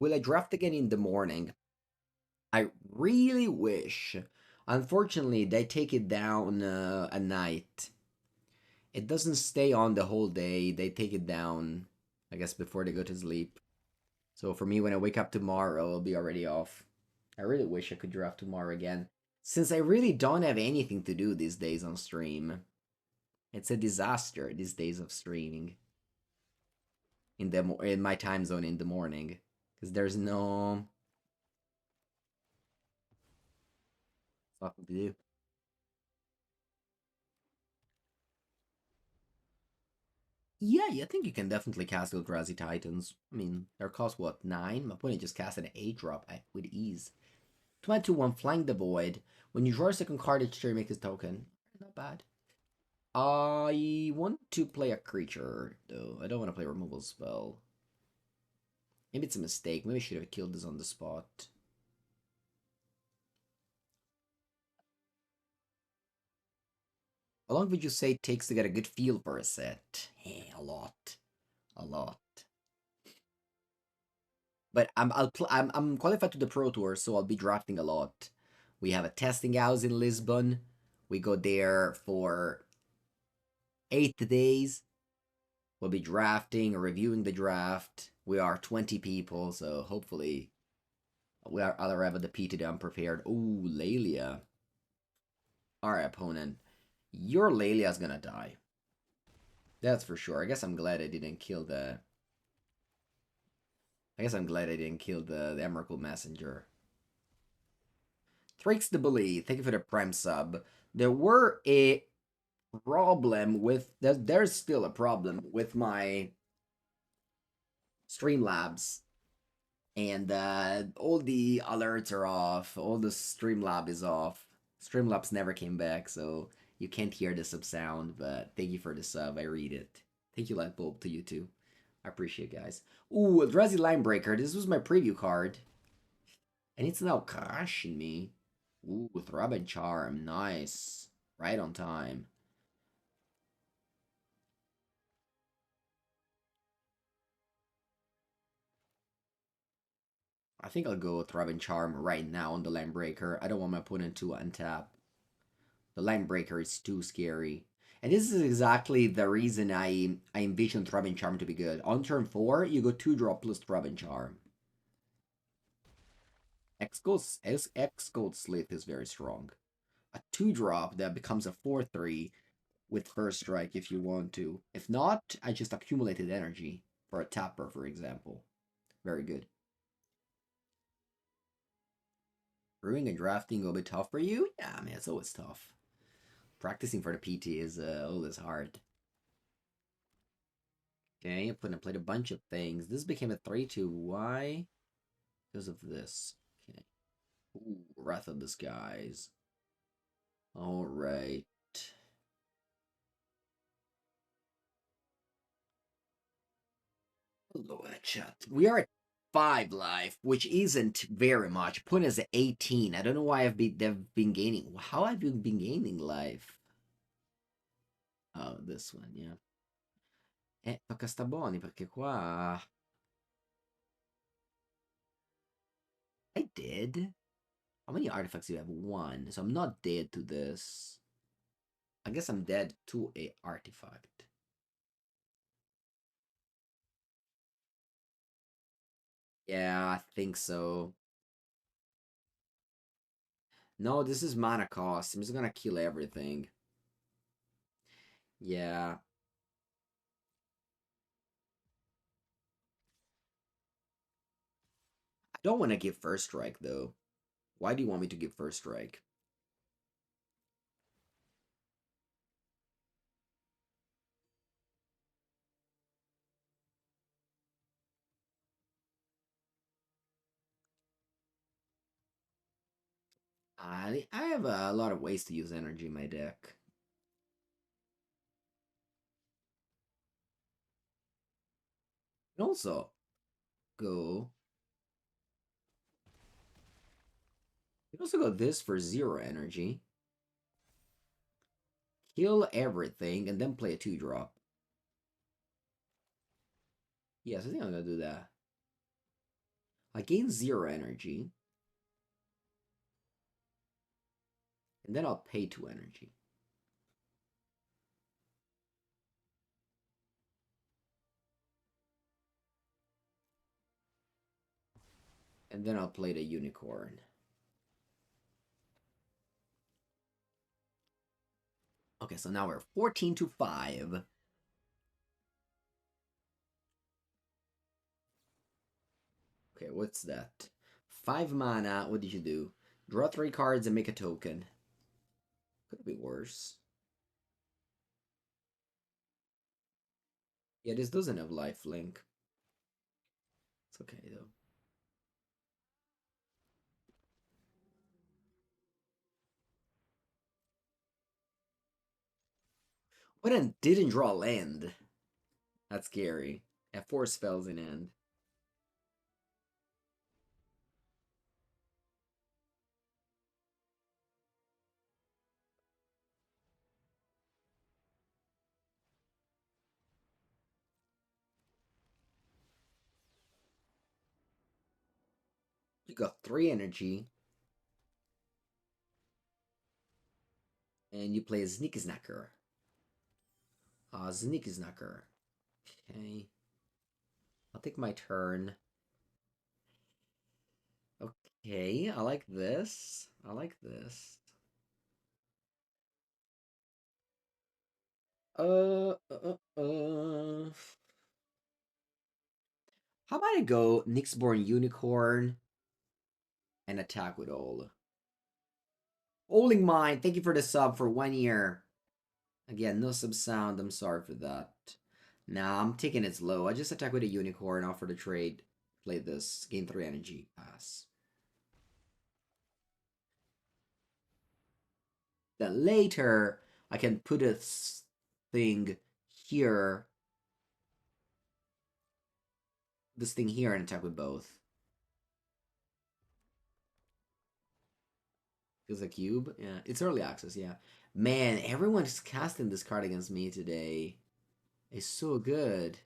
Will I draft again in the morning? I really wish. Unfortunately, they take it down at night. It doesn't stay on the whole day. They take it down, I guess, before they go to sleep. So for me, when I wake up tomorrow, it'll be already off. I really wish I could draft tomorrow again. Since I really don't have anything to do these days on stream. It's a disaster, these days of streaming. In my time zone in the morning. Because there's no nothing to do. Yeah, I think you can definitely cast Eldrazi Titans. I mean, they're cost what, 9? My opponent just cast an 8 drop with ease. 2-1, Flank the Void. When you draw a second card each turn, make this token. Not bad. I want to play a creature, though. I don't want to play a removal spell. Maybe it's a mistake. Maybe I should have killed this on the spot. How long would you say it takes to get a good feel for a set? A lot. A lot. But I'm qualified to the Pro Tour, so I'll be drafting a lot. We have a testing house in Lisbon. We go there for 8 days. We'll be drafting or reviewing the draft. We are 20 people, so hopefully I'll arrive at the PT unprepared. Ooh, Lelia. Alright, opponent. Your Lelia's gonna die. That's for sure. I guess I'm glad I didn't kill the... I guess I'm glad I didn't kill the Emrakul Messenger. Thrakes the Bully, thank you for the Prime sub. There were a problem with... There's still a problem with my Streamlabs. And all the alerts are off. All the Streamlab is off. Streamlabs never came back, so you can't hear the sub sound. But thank you for the sub. I read it. Thank you, Lightbulb, to you too. I appreciate it, guys. Ooh, Eldrazi Linebreaker. This was my preview card. And it's now crushing me. Ooh, Thraben Charm. Nice. Right on time. I think I'll go Thraben Charm right now on the Linebreaker. I don't want my opponent to untap. The Linebreaker is too scary. And this is exactly the reason I envision Thraben Charm to be good. On turn 4, you go 2-drop plus Thraben Charm. Hexgold Slith is very strong. A 2-drop that becomes a 4-3 with first strike if you want to. If not, I just accumulated energy for a tapper, for example. Very good. Brewing and drafting will be tough for you? Yeah, I mean, it's always tough. Practicing for the PT is always hard. Okay, I played a bunch of things. This became a 3-2. Why? Because of this. Okay. Ooh, Wrath of the Skies. Alright. Hello, chat. We are at 5 life, which isn't very much. Point is at 18. I don't know why they've been gaining. How have you been gaining life? Oh, this one, yeah. Tocca sta buoni perché qua... I did. How many artifacts do you have? 1. So I'm not dead to this. I guess I'm dead to a artifact. Yeah, I think so. No, this is mana cost. I'm just gonna kill everything. Yeah. I don't want to give first strike though. Why do you want me to give first strike? I have a lot of ways to use energy in my deck. And also, go. You can also go this for 0 energy. Kill everything and then play a 2-drop. Yes, I think I'm gonna do that. I gain 0 energy. And then I'll pay 2 energy. And then I'll play the Unicorn. Okay, so now we're 14 to 5. Okay, what's that? 5 mana. What did you do? Draw 3 cards and make a token. Could be worse. Yeah, this doesn't have lifelink. It's okay though. But then didn't draw land. That's scary. Have 4 spells in hand. You got 3 energy. And you play a Sneaky Snacker. Sneaky Snacker. Okay. I'll take my turn. Okay, I like this. I like this. Uh, uh, uh, uh. How about I go Nyxborn Unicorn and attack with all? Holding Mine, thank you for the sub for 1 year. Again, no sub sound. I'm sorry for that. Nah, I'm taking it slow. I just attack with a Unicorn, offer the trade, play this, gain 3 energy, pass. Then later, I can put a thing here, this thing here, and attack with both. Is a cube? Yeah, it's early access, yeah. Man, everyone's casting this card against me today. It's so good.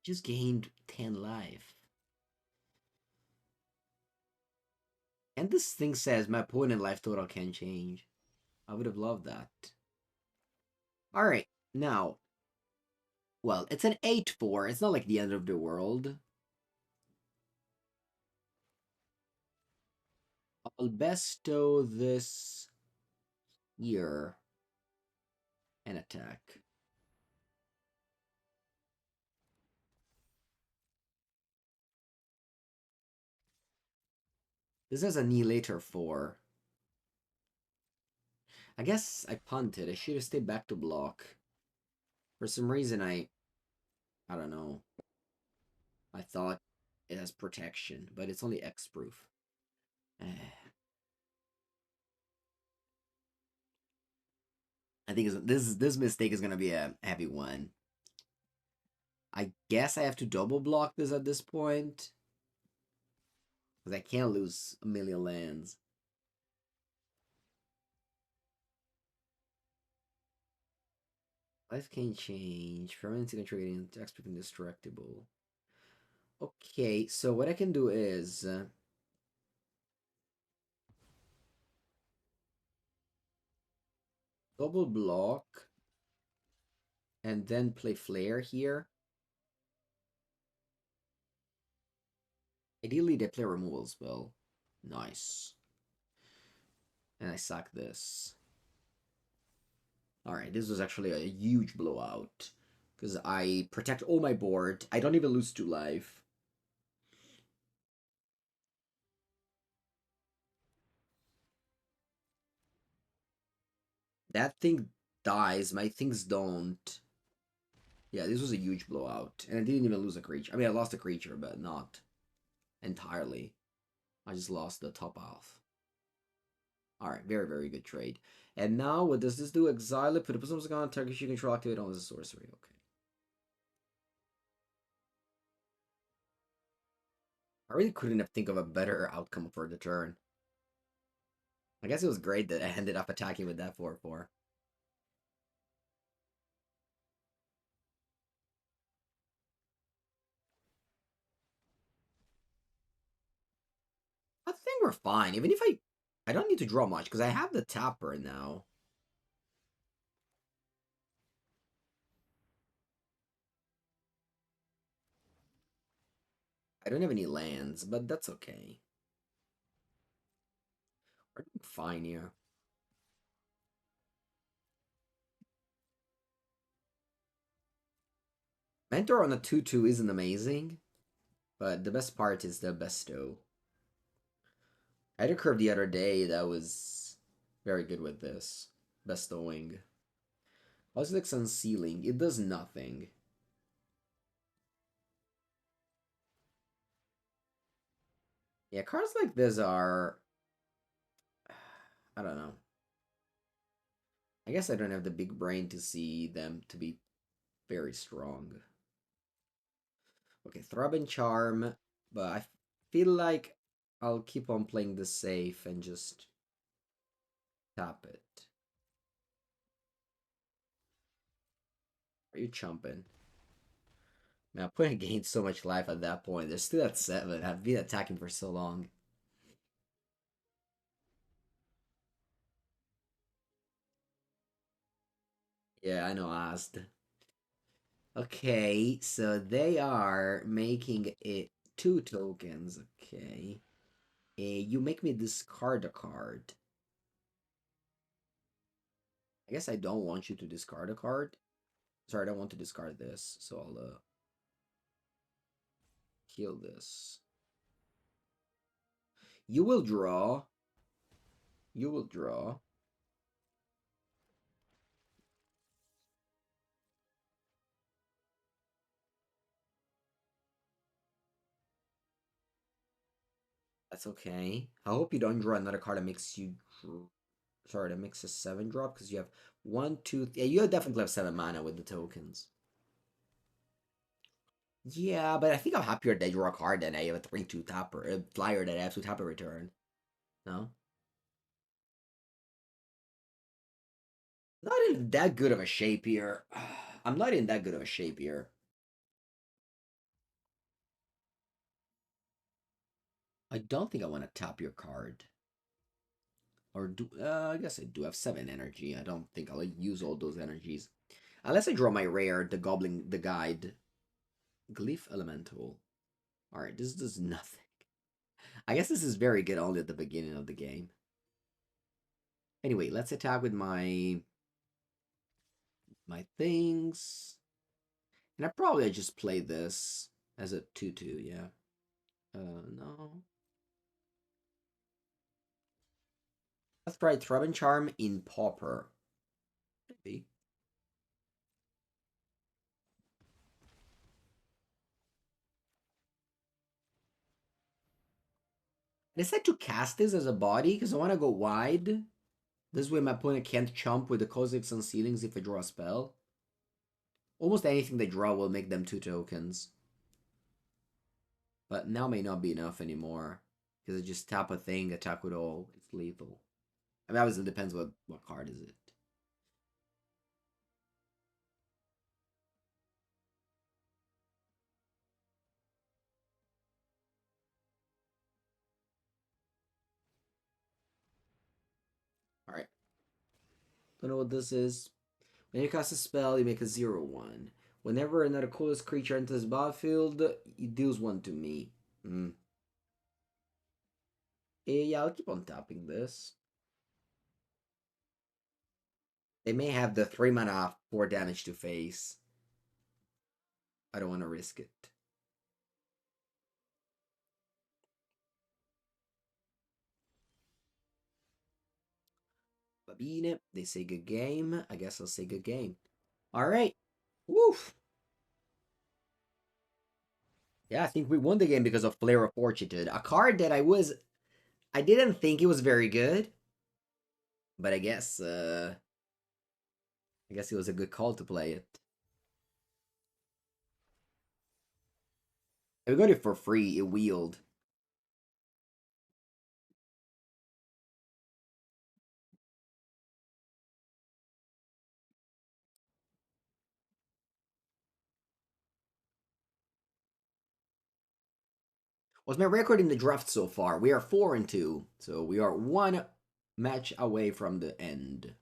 Just gained 10 life. And this thing says my opponent life total can change. I would have loved that. Alright, now. Well, it's an 8-4. It's not like the end of the world. I'll bestow this here and attack. This is Annihilator 4. I guess I punted. I should have stayed back to block. For some reason, I don't know. I thought it has protection, but it's only X proof. I think this mistake is gonna be a heavy one. I guess I have to double block this at this point. Because I can't lose a million lands. Life can change. Permanent contributing to expecting destructible. Okay, so what I can do is double block and then play Flare here. Ideally, they play removal spell. Nice. And I sack this. Alright, this was actually a huge blowout. Because I protect all my board. I don't even lose 2 life. That thing dies, my things don't. Yeah, this was a huge blowout. And I didn't even lose a creature. I mean, I lost a creature, but not entirely. I just lost the top half. Alright, very, very good trade. And now, what does this do? Exile it, put a person on target you control, activate on as a sorcery. Okay. I really couldn't have think of a better outcome for the turn. I guess it was great that I ended up attacking with that 4/4. I think we're fine. Even if I don't need to draw much because I have the tapper now. I don't have any lands, but that's okay. We're doing fine here. Mentor on a 2/2 isn't amazing, but the best part is the bestow. I had a curve the other day that was very good with this. Bestowing. Also like unsealing. It does nothing. Yeah, cards like this are... I don't know. I guess I don't have the big brain to see them to be very strong. Okay, Thraben Charm, but I feel like I'll keep on playing this safe and just tap it. Are you chumping? Man, I'm putting gained so much life at that point. They're still at 7. I've been attacking for so long. Yeah, I know, I asked. Okay, so they are making it 2 tokens. Okay. You make me discard a card. I guess I don't want you to discard a card. Sorry, I don't want to discard this, so I'll kill this. You will draw. You will draw. That's okay. I hope you don't draw another card that makes you... Sorry, that makes a 7 drop, because you have 1, 2... Yeah, you definitely have 7 mana with the tokens. Yeah, but I think I'm happier that I draw a card than I have a 3/2 tapper. A flyer that I have to tap a return. No? Not in that good of a shape here. I'm not in that good of a shape here. I don't think I want to tap your card. Or do I guess I do have 7 energy. I don't think I'll use all those energies. Unless I draw my rare, the Goblin, the Guide. Glyph Elemental. Alright, this does nothing. I guess this is very good only at the beginning of the game. Anyway, let's attack with my things. And I probably just play this as a 2/2, yeah. No. Let's try Thraben Charm in Pauper. Maybe. I decided to cast this as a body because I want to go wide. This way my opponent can't chump with the Kha'Zix Unsealings if I draw a spell. Almost anything they draw will make them 2 tokens. But now may not be enough anymore. Because I just tap a thing, attack with all, it's lethal. I mean, obviously it depends what card is it. Don't know what this is. When you cast a spell, you make a 0/1. Whenever another colorless creature enters the battlefield, it deals 1 to me. Yeah, I'll keep on tapping this. They may have the 3 mana 4 damage to face. I don't want to risk it. Babine, they say good game. I guess I'll say good game. Alright. Woof. Yeah, I think we won the game because of Flare of Fortitude. A card that I didn't think it was very good. But I guess it was a good call to play it. We got it for free, it wheeled. What's my record in the draft so far? We are 4-2, so we are 1 match away from the end.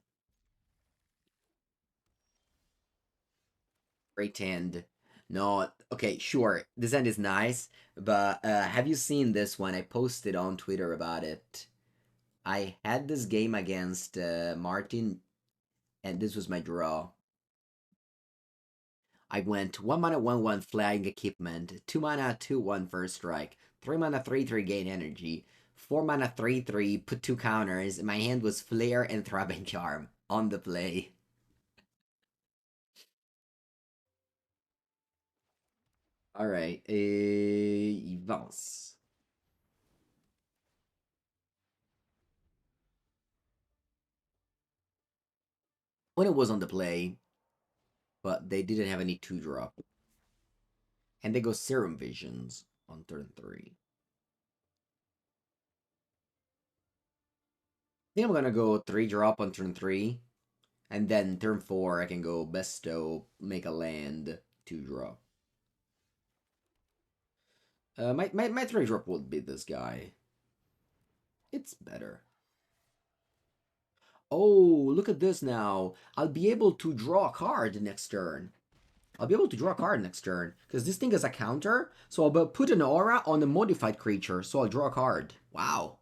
Great hand. No, okay, sure. This end is nice, but have you seen this one? I posted on Twitter about it. I had this game against Martin, and this was my draw. I went 1 mana 1/1 flying equipment, 2 mana 2/1 first strike, 3 mana 3/3 gain energy, 4 mana 3/3 put 2 counters. My hand was Flare and Thraben Charm on the play. Alright, vamos. When it was on the play, but they didn't have any 2-drop. And they go Serum Visions on turn 3. I think I'm gonna go 3-drop on turn 3. And then turn 4, I can go Bestow, make a land, 2-drop. My 3-drop would be this guy. It's better. Oh, look at this now. I'll be able to draw a card next turn. Because this thing is a counter. So I'll put an aura on a modified creature. So I'll draw a card. Wow.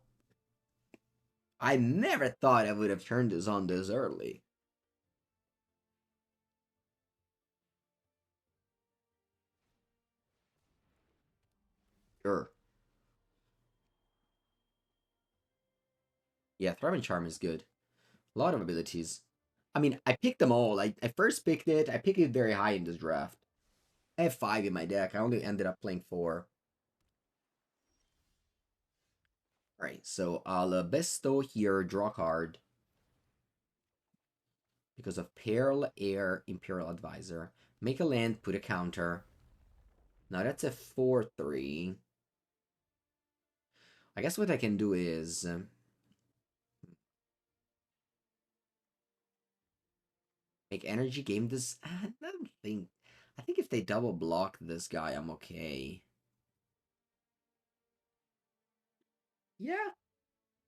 I never thought I would have turned this on this early. Sure. Yeah, Thraben Charm is good. A lot of abilities. I mean, I picked them all. I first picked it. I picked it very high in this draft. I have 5 in my deck. I only ended up playing 4. Alright, so I'll bestow here, draw card. Because of Peril, Air, Imperial Advisor. Make a land, put a counter. Now that's a 4/3. I guess what I can do is... make energy game this... I don't think... I think if they double block this guy, I'm okay. Yeah.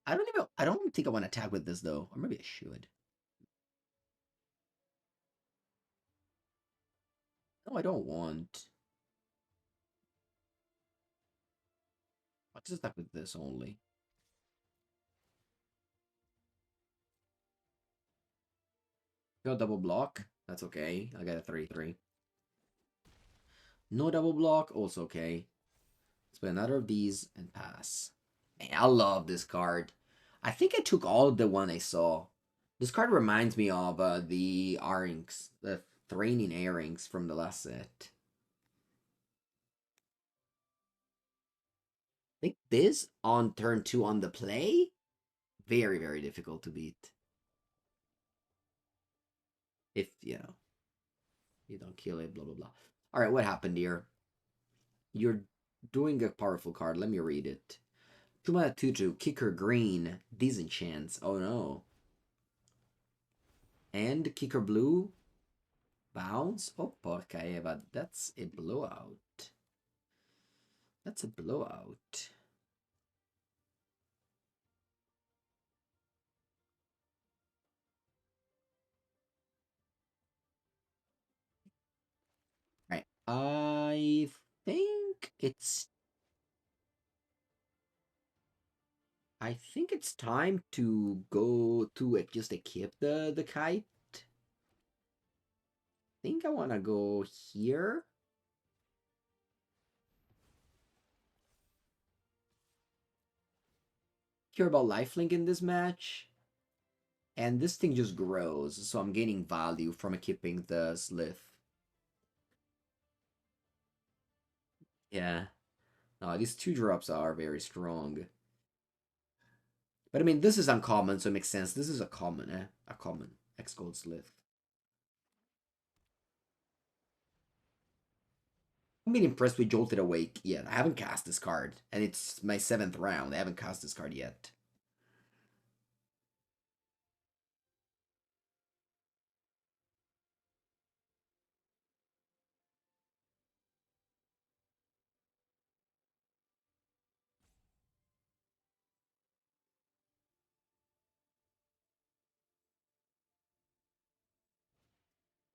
I don't think I want to attack with this, though. Or maybe I should. No, I don't want. I'll just attack with this only. No double block. That's okay. I got a 3/3. No double block. Also okay. Let's play another of these and pass. Man, I love this card. I think I took all the one I saw. This card reminds me of the earrings, the Thraben earrings from the last set. I think this on turn 2 on the play, very, very difficult to beat. If, you don't kill it, blah, blah, blah. All right, what happened here? You're doing a powerful card. Let me read it. 2 mana 2/2, kicker green, disenchants. Oh no. And kicker blue, bounce. Oh, okay, but that's a blowout. That's a blowout. I think it's time to go to just equip the kite. I think I want to go here. Care about lifelink in this match. And this thing just grows, so I'm gaining value from equipping the Slith. Yeah. No, these 2-drops are very strong. But I mean, this is uncommon, so it makes sense. This is a common, A common Hexgold Slith. I'm being impressed with Jolted Awake yet. I haven't cast this card, and it's my 7th round. I haven't cast this card yet.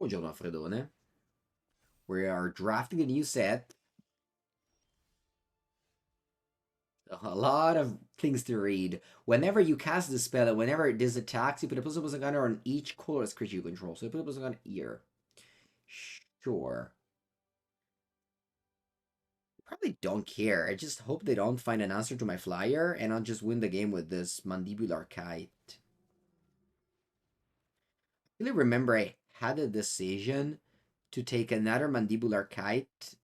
Buongiorno, Freddone. We are drafting a new set. A lot of things to read. Whenever you cast the spell, and whenever this attacks, you put a +1/+1 counter on each colorless creature you control. So you put a +1 counter here. Sure. Probably don't care. I just hope they don't find an answer to my flyer, and I'll just win the game with this Mandibular Kite. I really remember I had a decision to take another Mandibular Kite,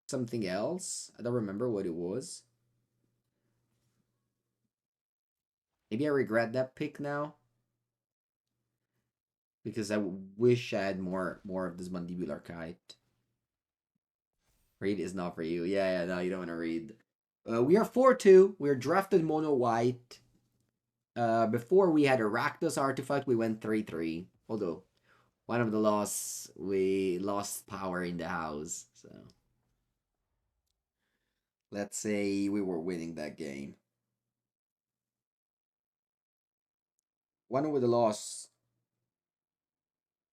something else. I don't remember what it was. Maybe I regret that pick now. Because I wish I had more of this Mandibular Kite. Read is not for you. Yeah, no, you don't want to read. We are 4-2. We're drafted MonoWhite. Before we had a Rakdos artifact, we went 3-3. Although, one of the loss, we lost power in the house. So, let's say we were winning that game. One of the loss,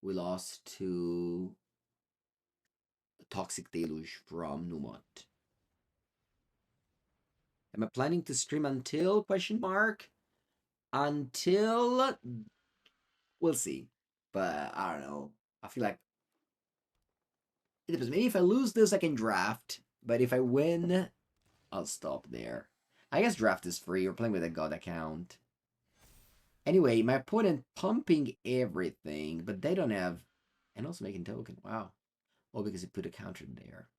we lost to Toxic Deluge from Numot. Am I planning to stream until question mark? Until we'll see. But I don't know. I feel like it depends. Maybe if I lose this, I can draft. But if I win, I'll stop there. I guess draft is free. We're playing with a god account. Anyway, my opponent pumping everything, but they don't have, and also making token. Wow. Oh, because he put a counter there.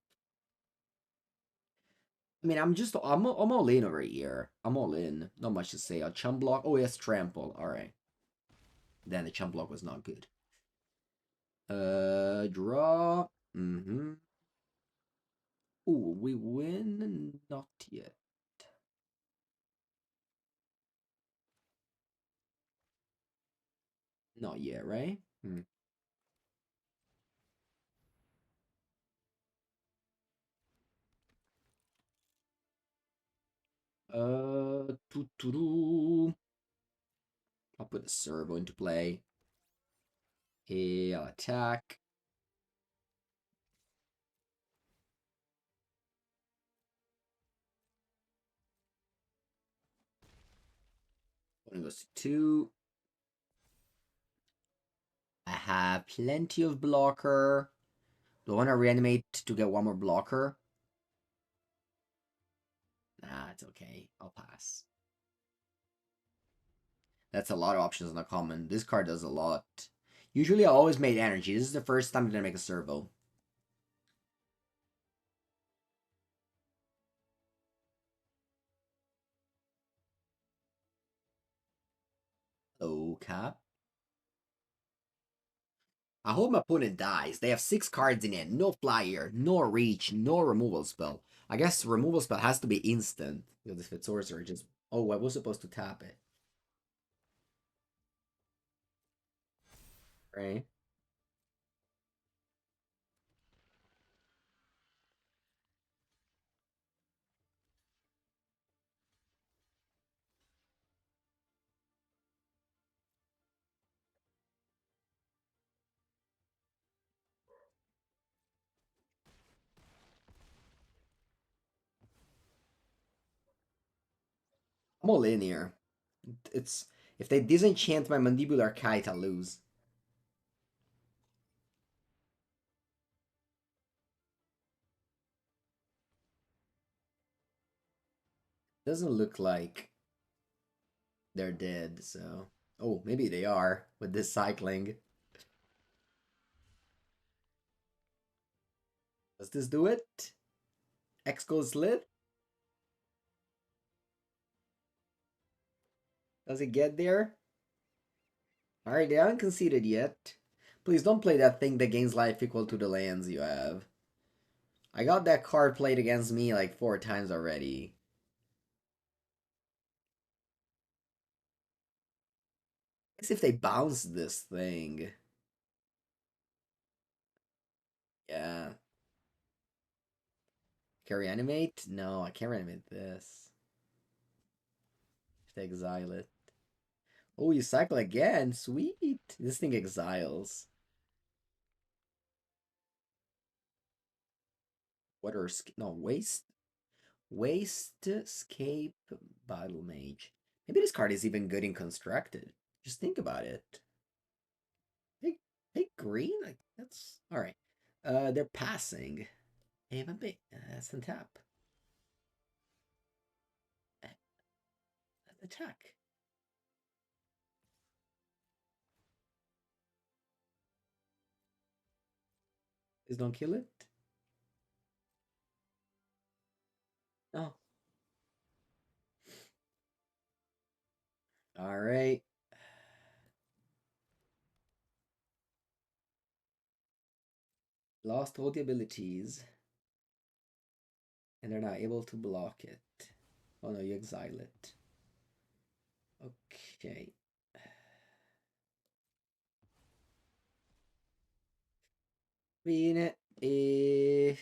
I mean, I'm all in over here. I'm all in. Not much to say. A chum block. Oh, yes, trample. All right. Then the chum block was not good. Draw. Mm-hmm. Ooh, we win? Not yet. Not yet, right? Hmm. Doo-doo-doo. I'll put the servo into play. I'll attack. One goes to 2. I have plenty of blocker. Do I want to reanimate to get one more blocker? Nah, it's okay. I'll pass. That's a lot of options on the common. This card does a lot. Usually I always made energy. This is the first time that I make a servo. Oh, cap. I hope my opponent dies. They have 6 cards in it. No flyer, no reach, no removal spell. I guess removal spell has to be instant. Because if it's sorcerer, just... Oh, I was supposed to tap it. Right? I'm all in here. It's if they disenchant my Mandibular Kite, I'll lose. Doesn't look like they're dead, so... Oh, maybe they are with this cycling. Does this do it? Hexgold Slith? Does it get there? Alright, they haven't conceded yet. Please don't play that thing that gains life equal to the lands you have. I got that card played against me like 4 times already. I guess if they bounce this thing. Yeah. Can I reanimate? No, I can't reanimate this. If they exile it. Oh, you cycle again. Sweet. This thing exiles. Water... No, waste. Waste Escape Battle Mage. Maybe this card is even good in Constructed. Just think about it. Hey, green? Like, that's... Alright. They're passing. Hey, that's the tap. Attack. Please don't kill it. No. Alright. Lost all the abilities. And they're not able to block it. Oh no, you exile it. Okay. Being it.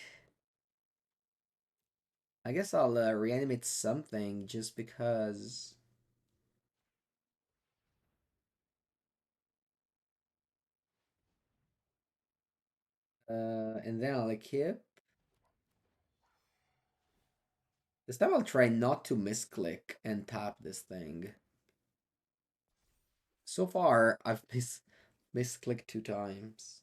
I guess I'll reanimate something just because. And then I'll equip. This time I'll try not to misclick and tap this thing. So far, I've misclicked 2 times.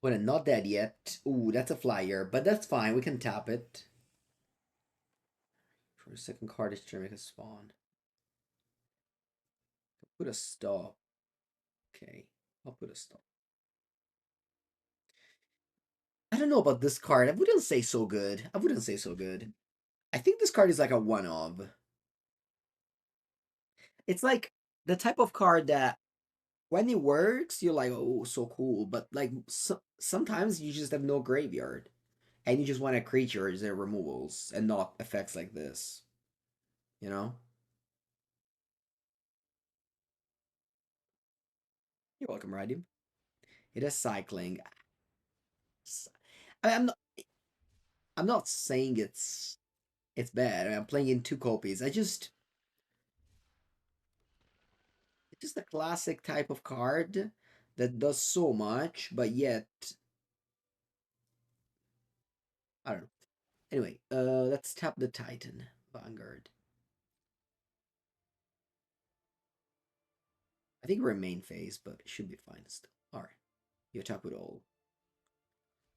Well, not dead yet. Ooh, that's a flyer, but that's fine. We can tap it. For a second card, is to make a spawn. Put a stop. Okay, I'll put a stop. I don't know about this card. I wouldn't say so good. I wouldn't say so good. I think this card is like a one of. It's like the type of card that when it works, you're like, oh, so cool. But like sometimes you just have no graveyard. And you just want a creatures and removals and not effects like this. You know? You're welcome, Radium. It is cycling. I'm not saying it's bad. I'm playing in 2 copies. It's just a classic type of card that does so much, but yet I don't know. Anyway, let's tap the Titan Vanguard. I think we're in main phase, but it should be fine still. Alright. You attack with all.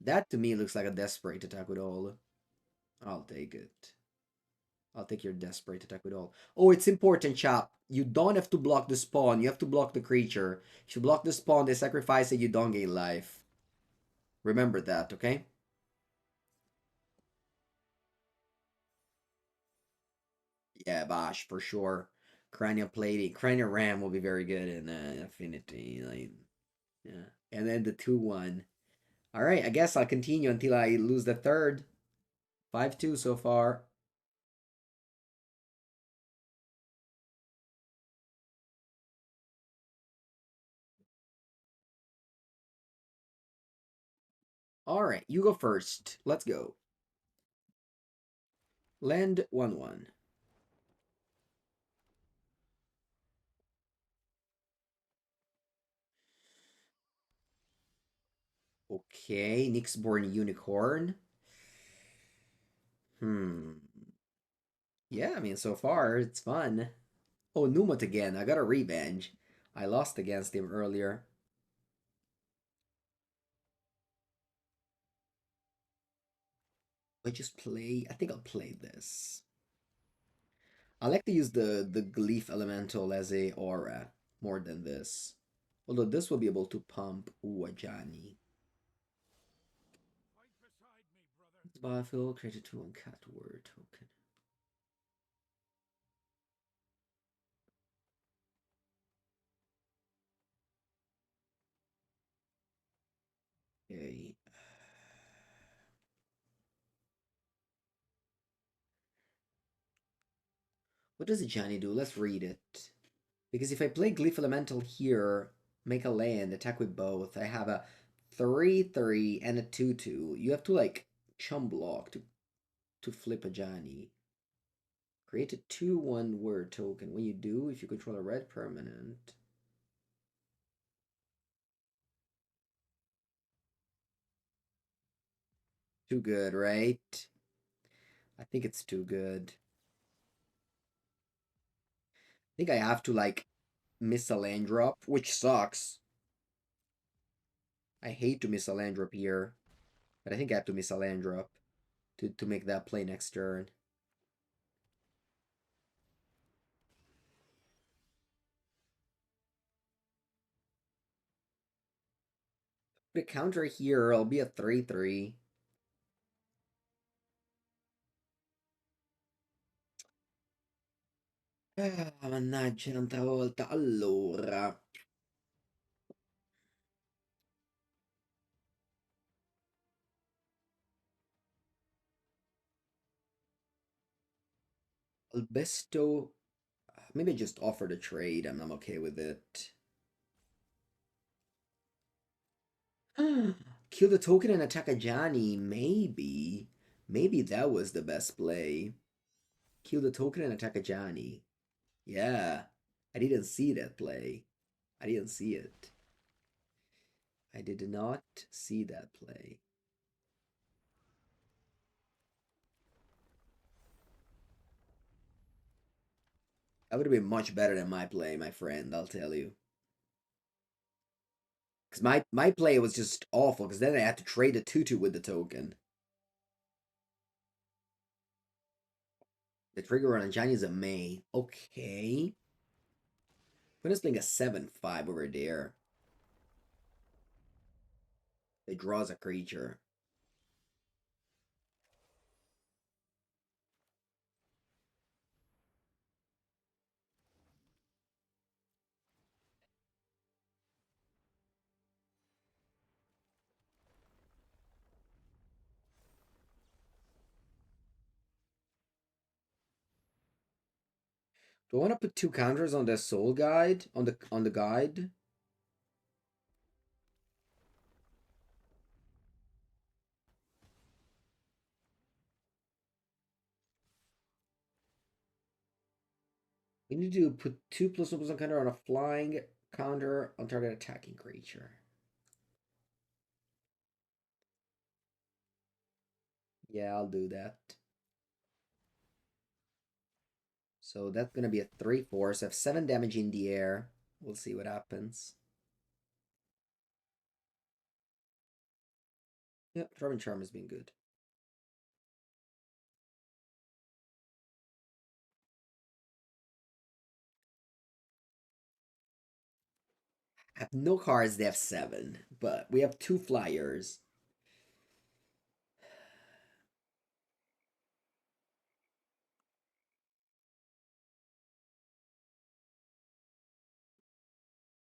That to me looks like a desperate attack with all. I'll take it. I'll take your desperate attack with all. Oh, it's important, chap. You don't have to block the spawn. You have to block the creature. If you block the spawn, they sacrifice it, you don't gain life. Remember that, okay? Yeah, Bosh, for sure. Cranial plating. Cranial ram will be very good in Affinity. Like, yeah. And then the 2-1. Alright, I guess I'll continue until I lose the third. 5-2 so far. Alright, you go first. Let's go. Land 1/1. Okay, Nyxborn Unicorn. Hmm. Yeah, I mean, so far, it's fun. Oh, Numot again. I got a revenge. I lost against him earlier. I just play. I think I'll play this. I like to use the Glyph Elemental as a aura more than this. Although this will be able to pump Uajani. It's Battlefield, create a 2 cat word token. Okay. What does Ajani do? Let's read it. Because if I play Glyph Elemental here, make a land, attack with both, I have a 3/3 and a 2/2. You have to like chum block to flip a Johnny. Create a 2/1 word token. When you do, if you control a red permanent. Too good, right? I think it's too good. I think I have to like miss a land drop, which sucks. I hate to miss a land drop here, but I think I have to miss a land drop to make that play next turn. Put a counter here, I'll be a 3/3. Mannaggia, un'altra volta. Allora, Albesto. Maybe I just offer the trade and I'm okay with it. Kill the token and attack a Johnny. Maybe. Maybe that was the best play. Kill the token and attack a Johnny. Yeah. I didn't see that play. I didn't see it. I did not see that play. That would have been much better than my play, my friend, I'll tell you. Because my play was just awful, because then I had to trade a 2/2 with the token. The trigger on a Johnny is a May. Okay. I'm just playing a 7/5 over there. It draws a creature. Do I want to put 2 counters on the soul guide? On the guide? We need to put 2+1+1 counter on a flying counter on target attacking creature. Yeah, I'll do that. So that's gonna be a 3/4. So I have 7 damage in the air. We'll see what happens. Yep, Thraben Charm has been good. I have no cards, they have 7. But we have 2 flyers.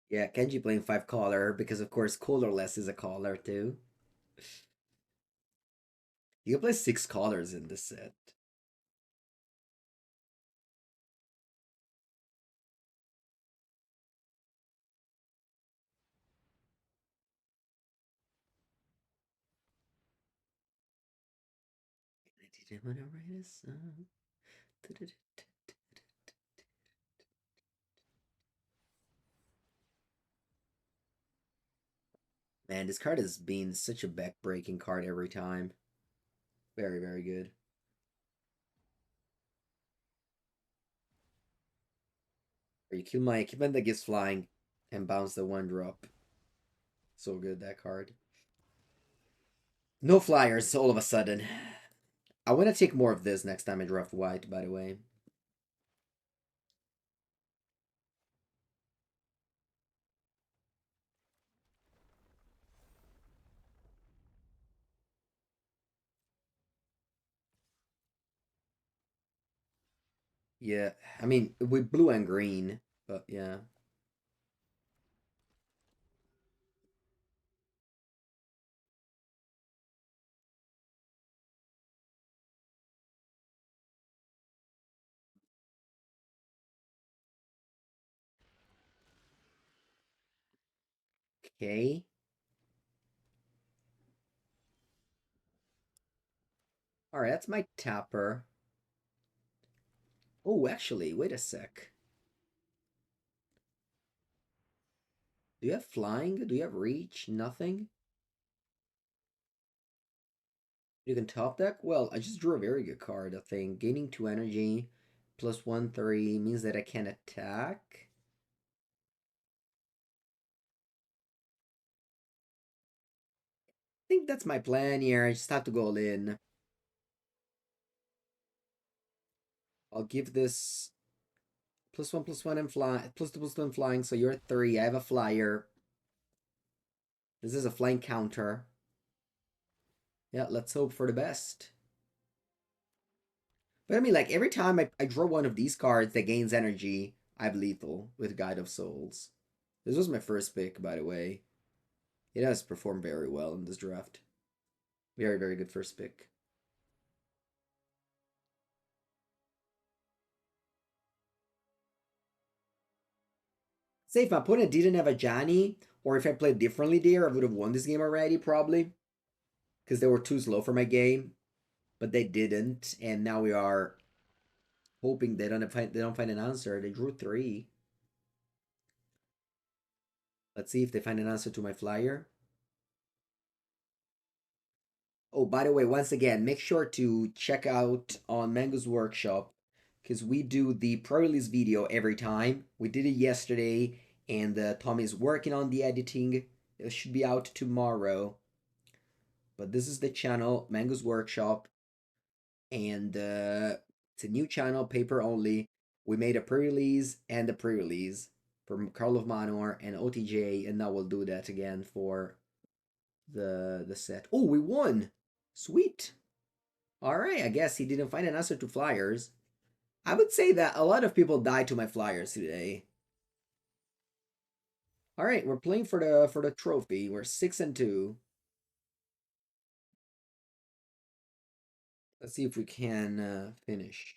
Yeah, Kenji playing 5 color because of course colorless is a color too. You can play 6 colors in this set. I want to write a song. Man, this card has been such a back-breaking card every time. Very, very good. Or you kill my equipment that gets flying and bounce the 1-drop. So good, that card. No flyers all of a sudden. I want to take more of this next time I draft white, by the way. Yeah, I mean, with blue and green, but yeah. Okay. Alright, that's my tapper. Oh, actually, wait a sec. Do you have flying? Do you have reach? Nothing? You can top deck? Well, I just drew a very good card, I think. Gaining 2 energy plus 1/3 means that I can attack. I think that's my plan here. I just have to go all in. I'll give this +1/+1 and fly +2/+2 and flying, so you're 3. I have a flyer. This is a flying counter. Yeah, let's hope for the best. But I mean, like, every time I draw one of these cards that gains energy, I have lethal with Guide of Souls. This was my first pick, by the way. It has performed very well in this draft. Very, very good first pick. Say if my opponent didn't have a Johnny, or if I played differently there, I would have won this game already, probably. Because they were too slow for my game. But they didn't, and now we are hoping they don't find an answer. They drew 3. Let's see if they find an answer to my flyer. Oh, by the way, once again, make sure to check out on Mango's workshop because we do the pre-release video every time. We did it yesterday, and Tom is working on the editing. It should be out tomorrow. But this is the channel, Mango's Workshop, and it's a new channel, paper only. We made a pre-release and a pre-release for Carl of Manor and OTJ, and now we'll do that again for the set. Oh, we won! Sweet. All right, I guess he didn't find an answer to flyers. I would say that a lot of people died to my flyers today. All right, we're playing for the trophy. We're 6-2. Let's see if we can finish.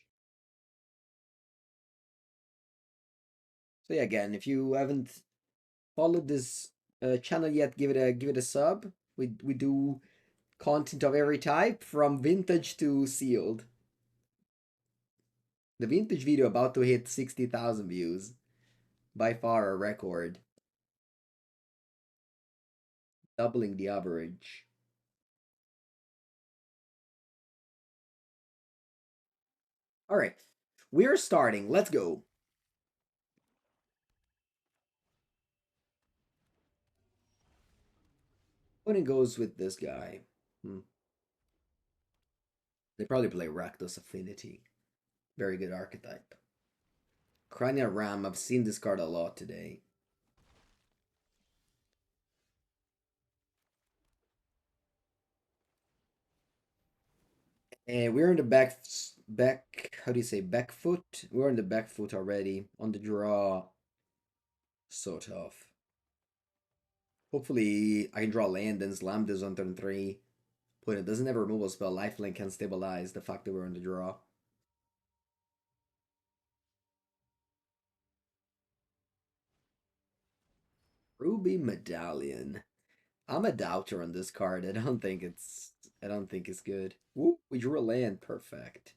So yeah, again, if you haven't followed this channel yet, give it a sub. We do content of every type, from vintage to sealed. The vintage video about to hit 60,000 views, by far a record, doubling the average. All right, we're starting. Let's go. When it goes with this guy, they probably play Rakdos Affinity. Very good archetype. Cranial Ram, I've seen this card a lot today. And we're in the how do you say, back foot? We're on the back foot already. On the draw, so tough. Hopefully, I can draw land and slam this on turn 3. But it doesn't have a removal spell. Lifelink can stabilize the fact that we're on the draw. Ruby Medallion. I'm a doubter on this card. I don't think it's I don't think it's good. Ooh, we drew a land. Perfect.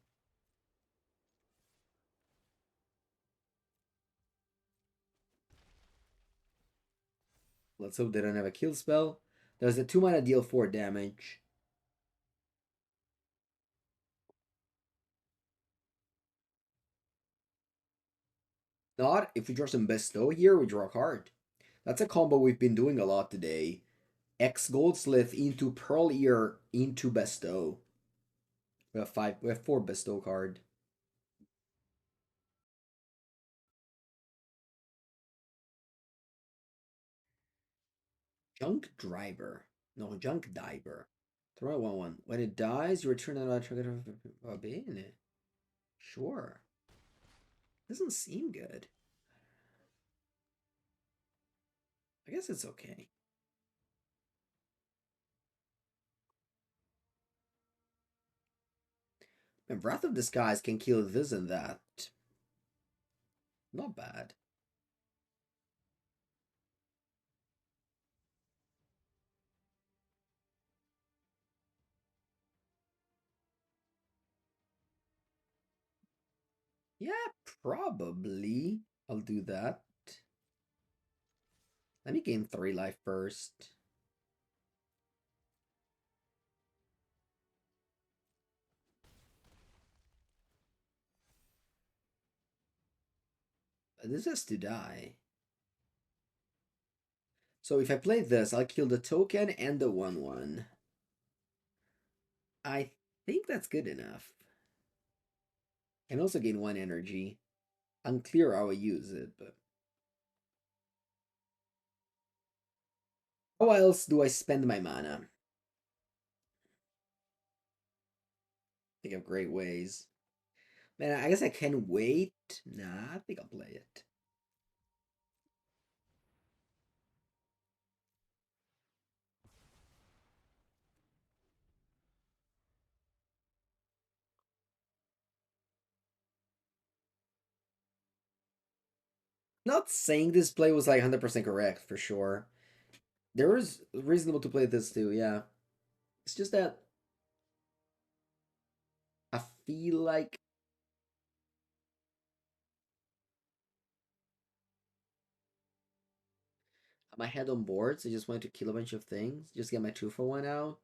Let's hope they don't have a kill spell. There's a 2 mana deal 4 damage. Not if we draw some bestow here, we draw a card. That's a combo we've been doing a lot today. Hexgold Slith into Pearl Ear into bestow. We have 4 bestow card. Junk Driver. No, Junk Diver. Throw it 1/1. When it dies, you return another trigger. Bene. Sure. Doesn't seem good. I guess it's okay. And Wrath of Disguise can kill this and that. Not bad. Yeah, probably. I'll do that. Let me gain 3 life first. This has to die. So if I play this, I'll kill the token and the 1/1. I think that's good enough. Can also gain 1 energy. Unclear how I use it, but how else do I spend my mana? Think of great ways. Man, I guess I can wait. Nah, I think I'll play it. Not saying this play was like 100% correct for sure. There was reasonable to play this too, yeah. It's just that I feel like my head on board, so I just wanted to kill a bunch of things, just get my 2-for-1 out.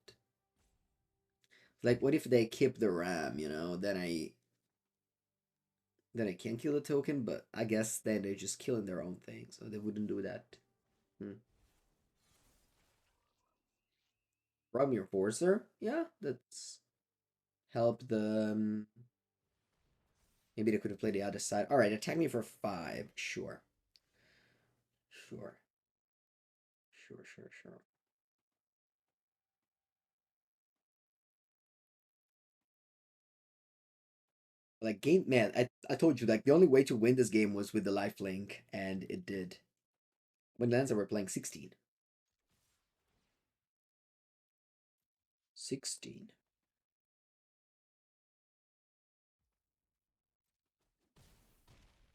Like, what if they keep the ram, you know? Then I can kill the token, but I guess then they're just killing their own thing, so they wouldn't do that. Rob your forcer, yeah, that's help the. Maybe they could have played the other side. All right, attack me for 5. Sure, sure, sure. Like game man, I told you like the only way to win this game was with the life link, and it did. When Lanza were playing 16. 16.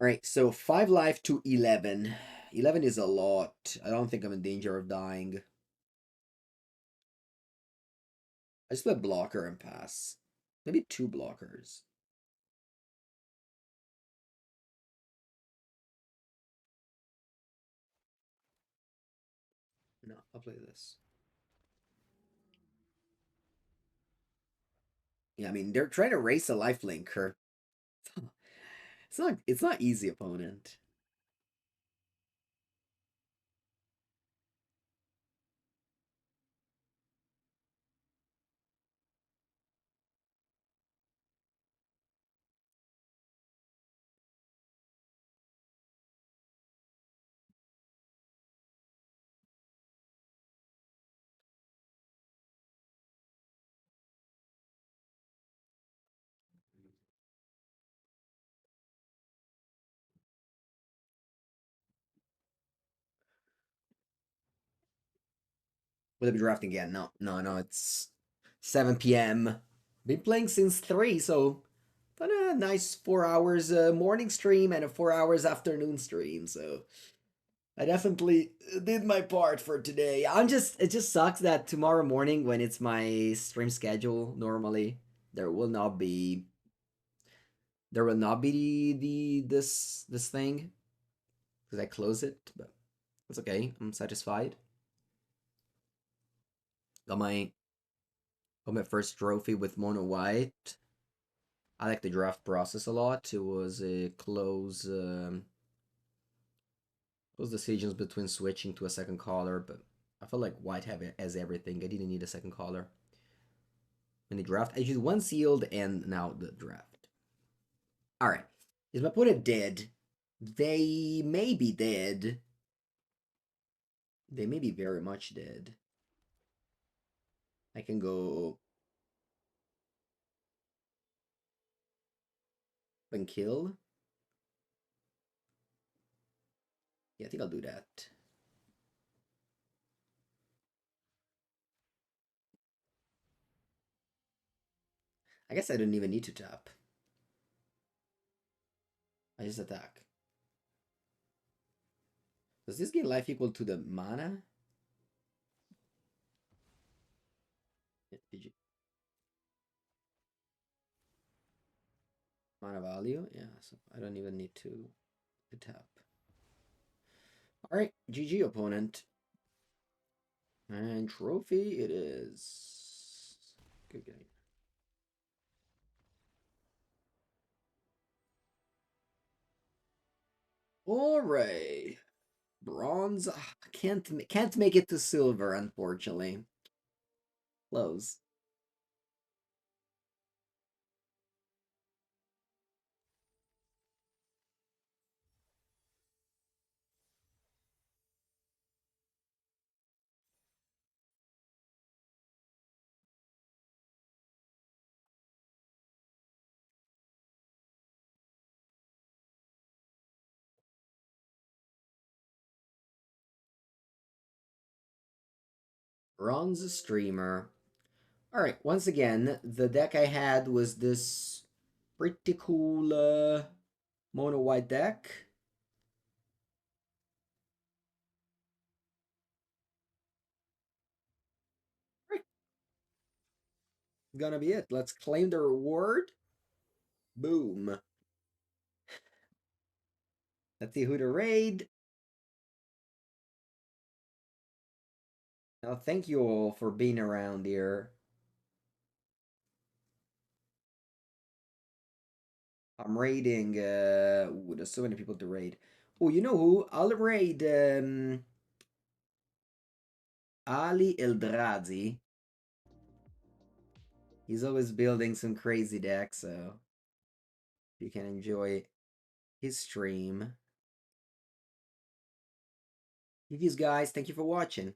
All right, so 5 life to 11. 11 is a lot. I don't think I'm in danger of dying. I just play blocker and pass. Maybe 2 blockers. No, I'll play this. Yeah, I mean they're trying to race a life linker. It's not easy opponent. Will I be drafting again? No. It's 7 p.m. Been playing since 3, so but a nice 4 hours morning stream and a 4 hours afternoon stream. So I definitely did my part for today. It just sucks that tomorrow morning when it's my stream schedule normally, there will not be this thing because I close it, but it's okay. I'm satisfied. Got my first trophy with MonoWhite. I like the draft process a lot. It was a close decisions between switching to a second color, but I felt like white has everything. I didn't need a second color. In the draft, I used one sealed and now the draft. Alright. Is my opponent dead? They may be dead. They may be very much dead. I can go and kill. Yeah, I think I'll do that. I guess I don't even need to tap. I just attack. Does this gain life equal to the mana? Mana value? Yeah, so I don't even need to tap. Alright, GG opponent. And trophy it is. Good game. Alright. Bronze. Can't make it to silver, unfortunately. Close. Bronze streamer. Alright, once again, the deck I had was this pretty cool mono white deck. Right. Gonna be it. Let's claim the reward. Boom. Let's see who to raid. Now, thank you all for being around here. I'm raiding. Ooh, there's so many people to raid. Oh, you know who? I'll raid Ali Eldrazi. He's always building some crazy decks, so you can enjoy his stream. GG's guys, thank you for watching.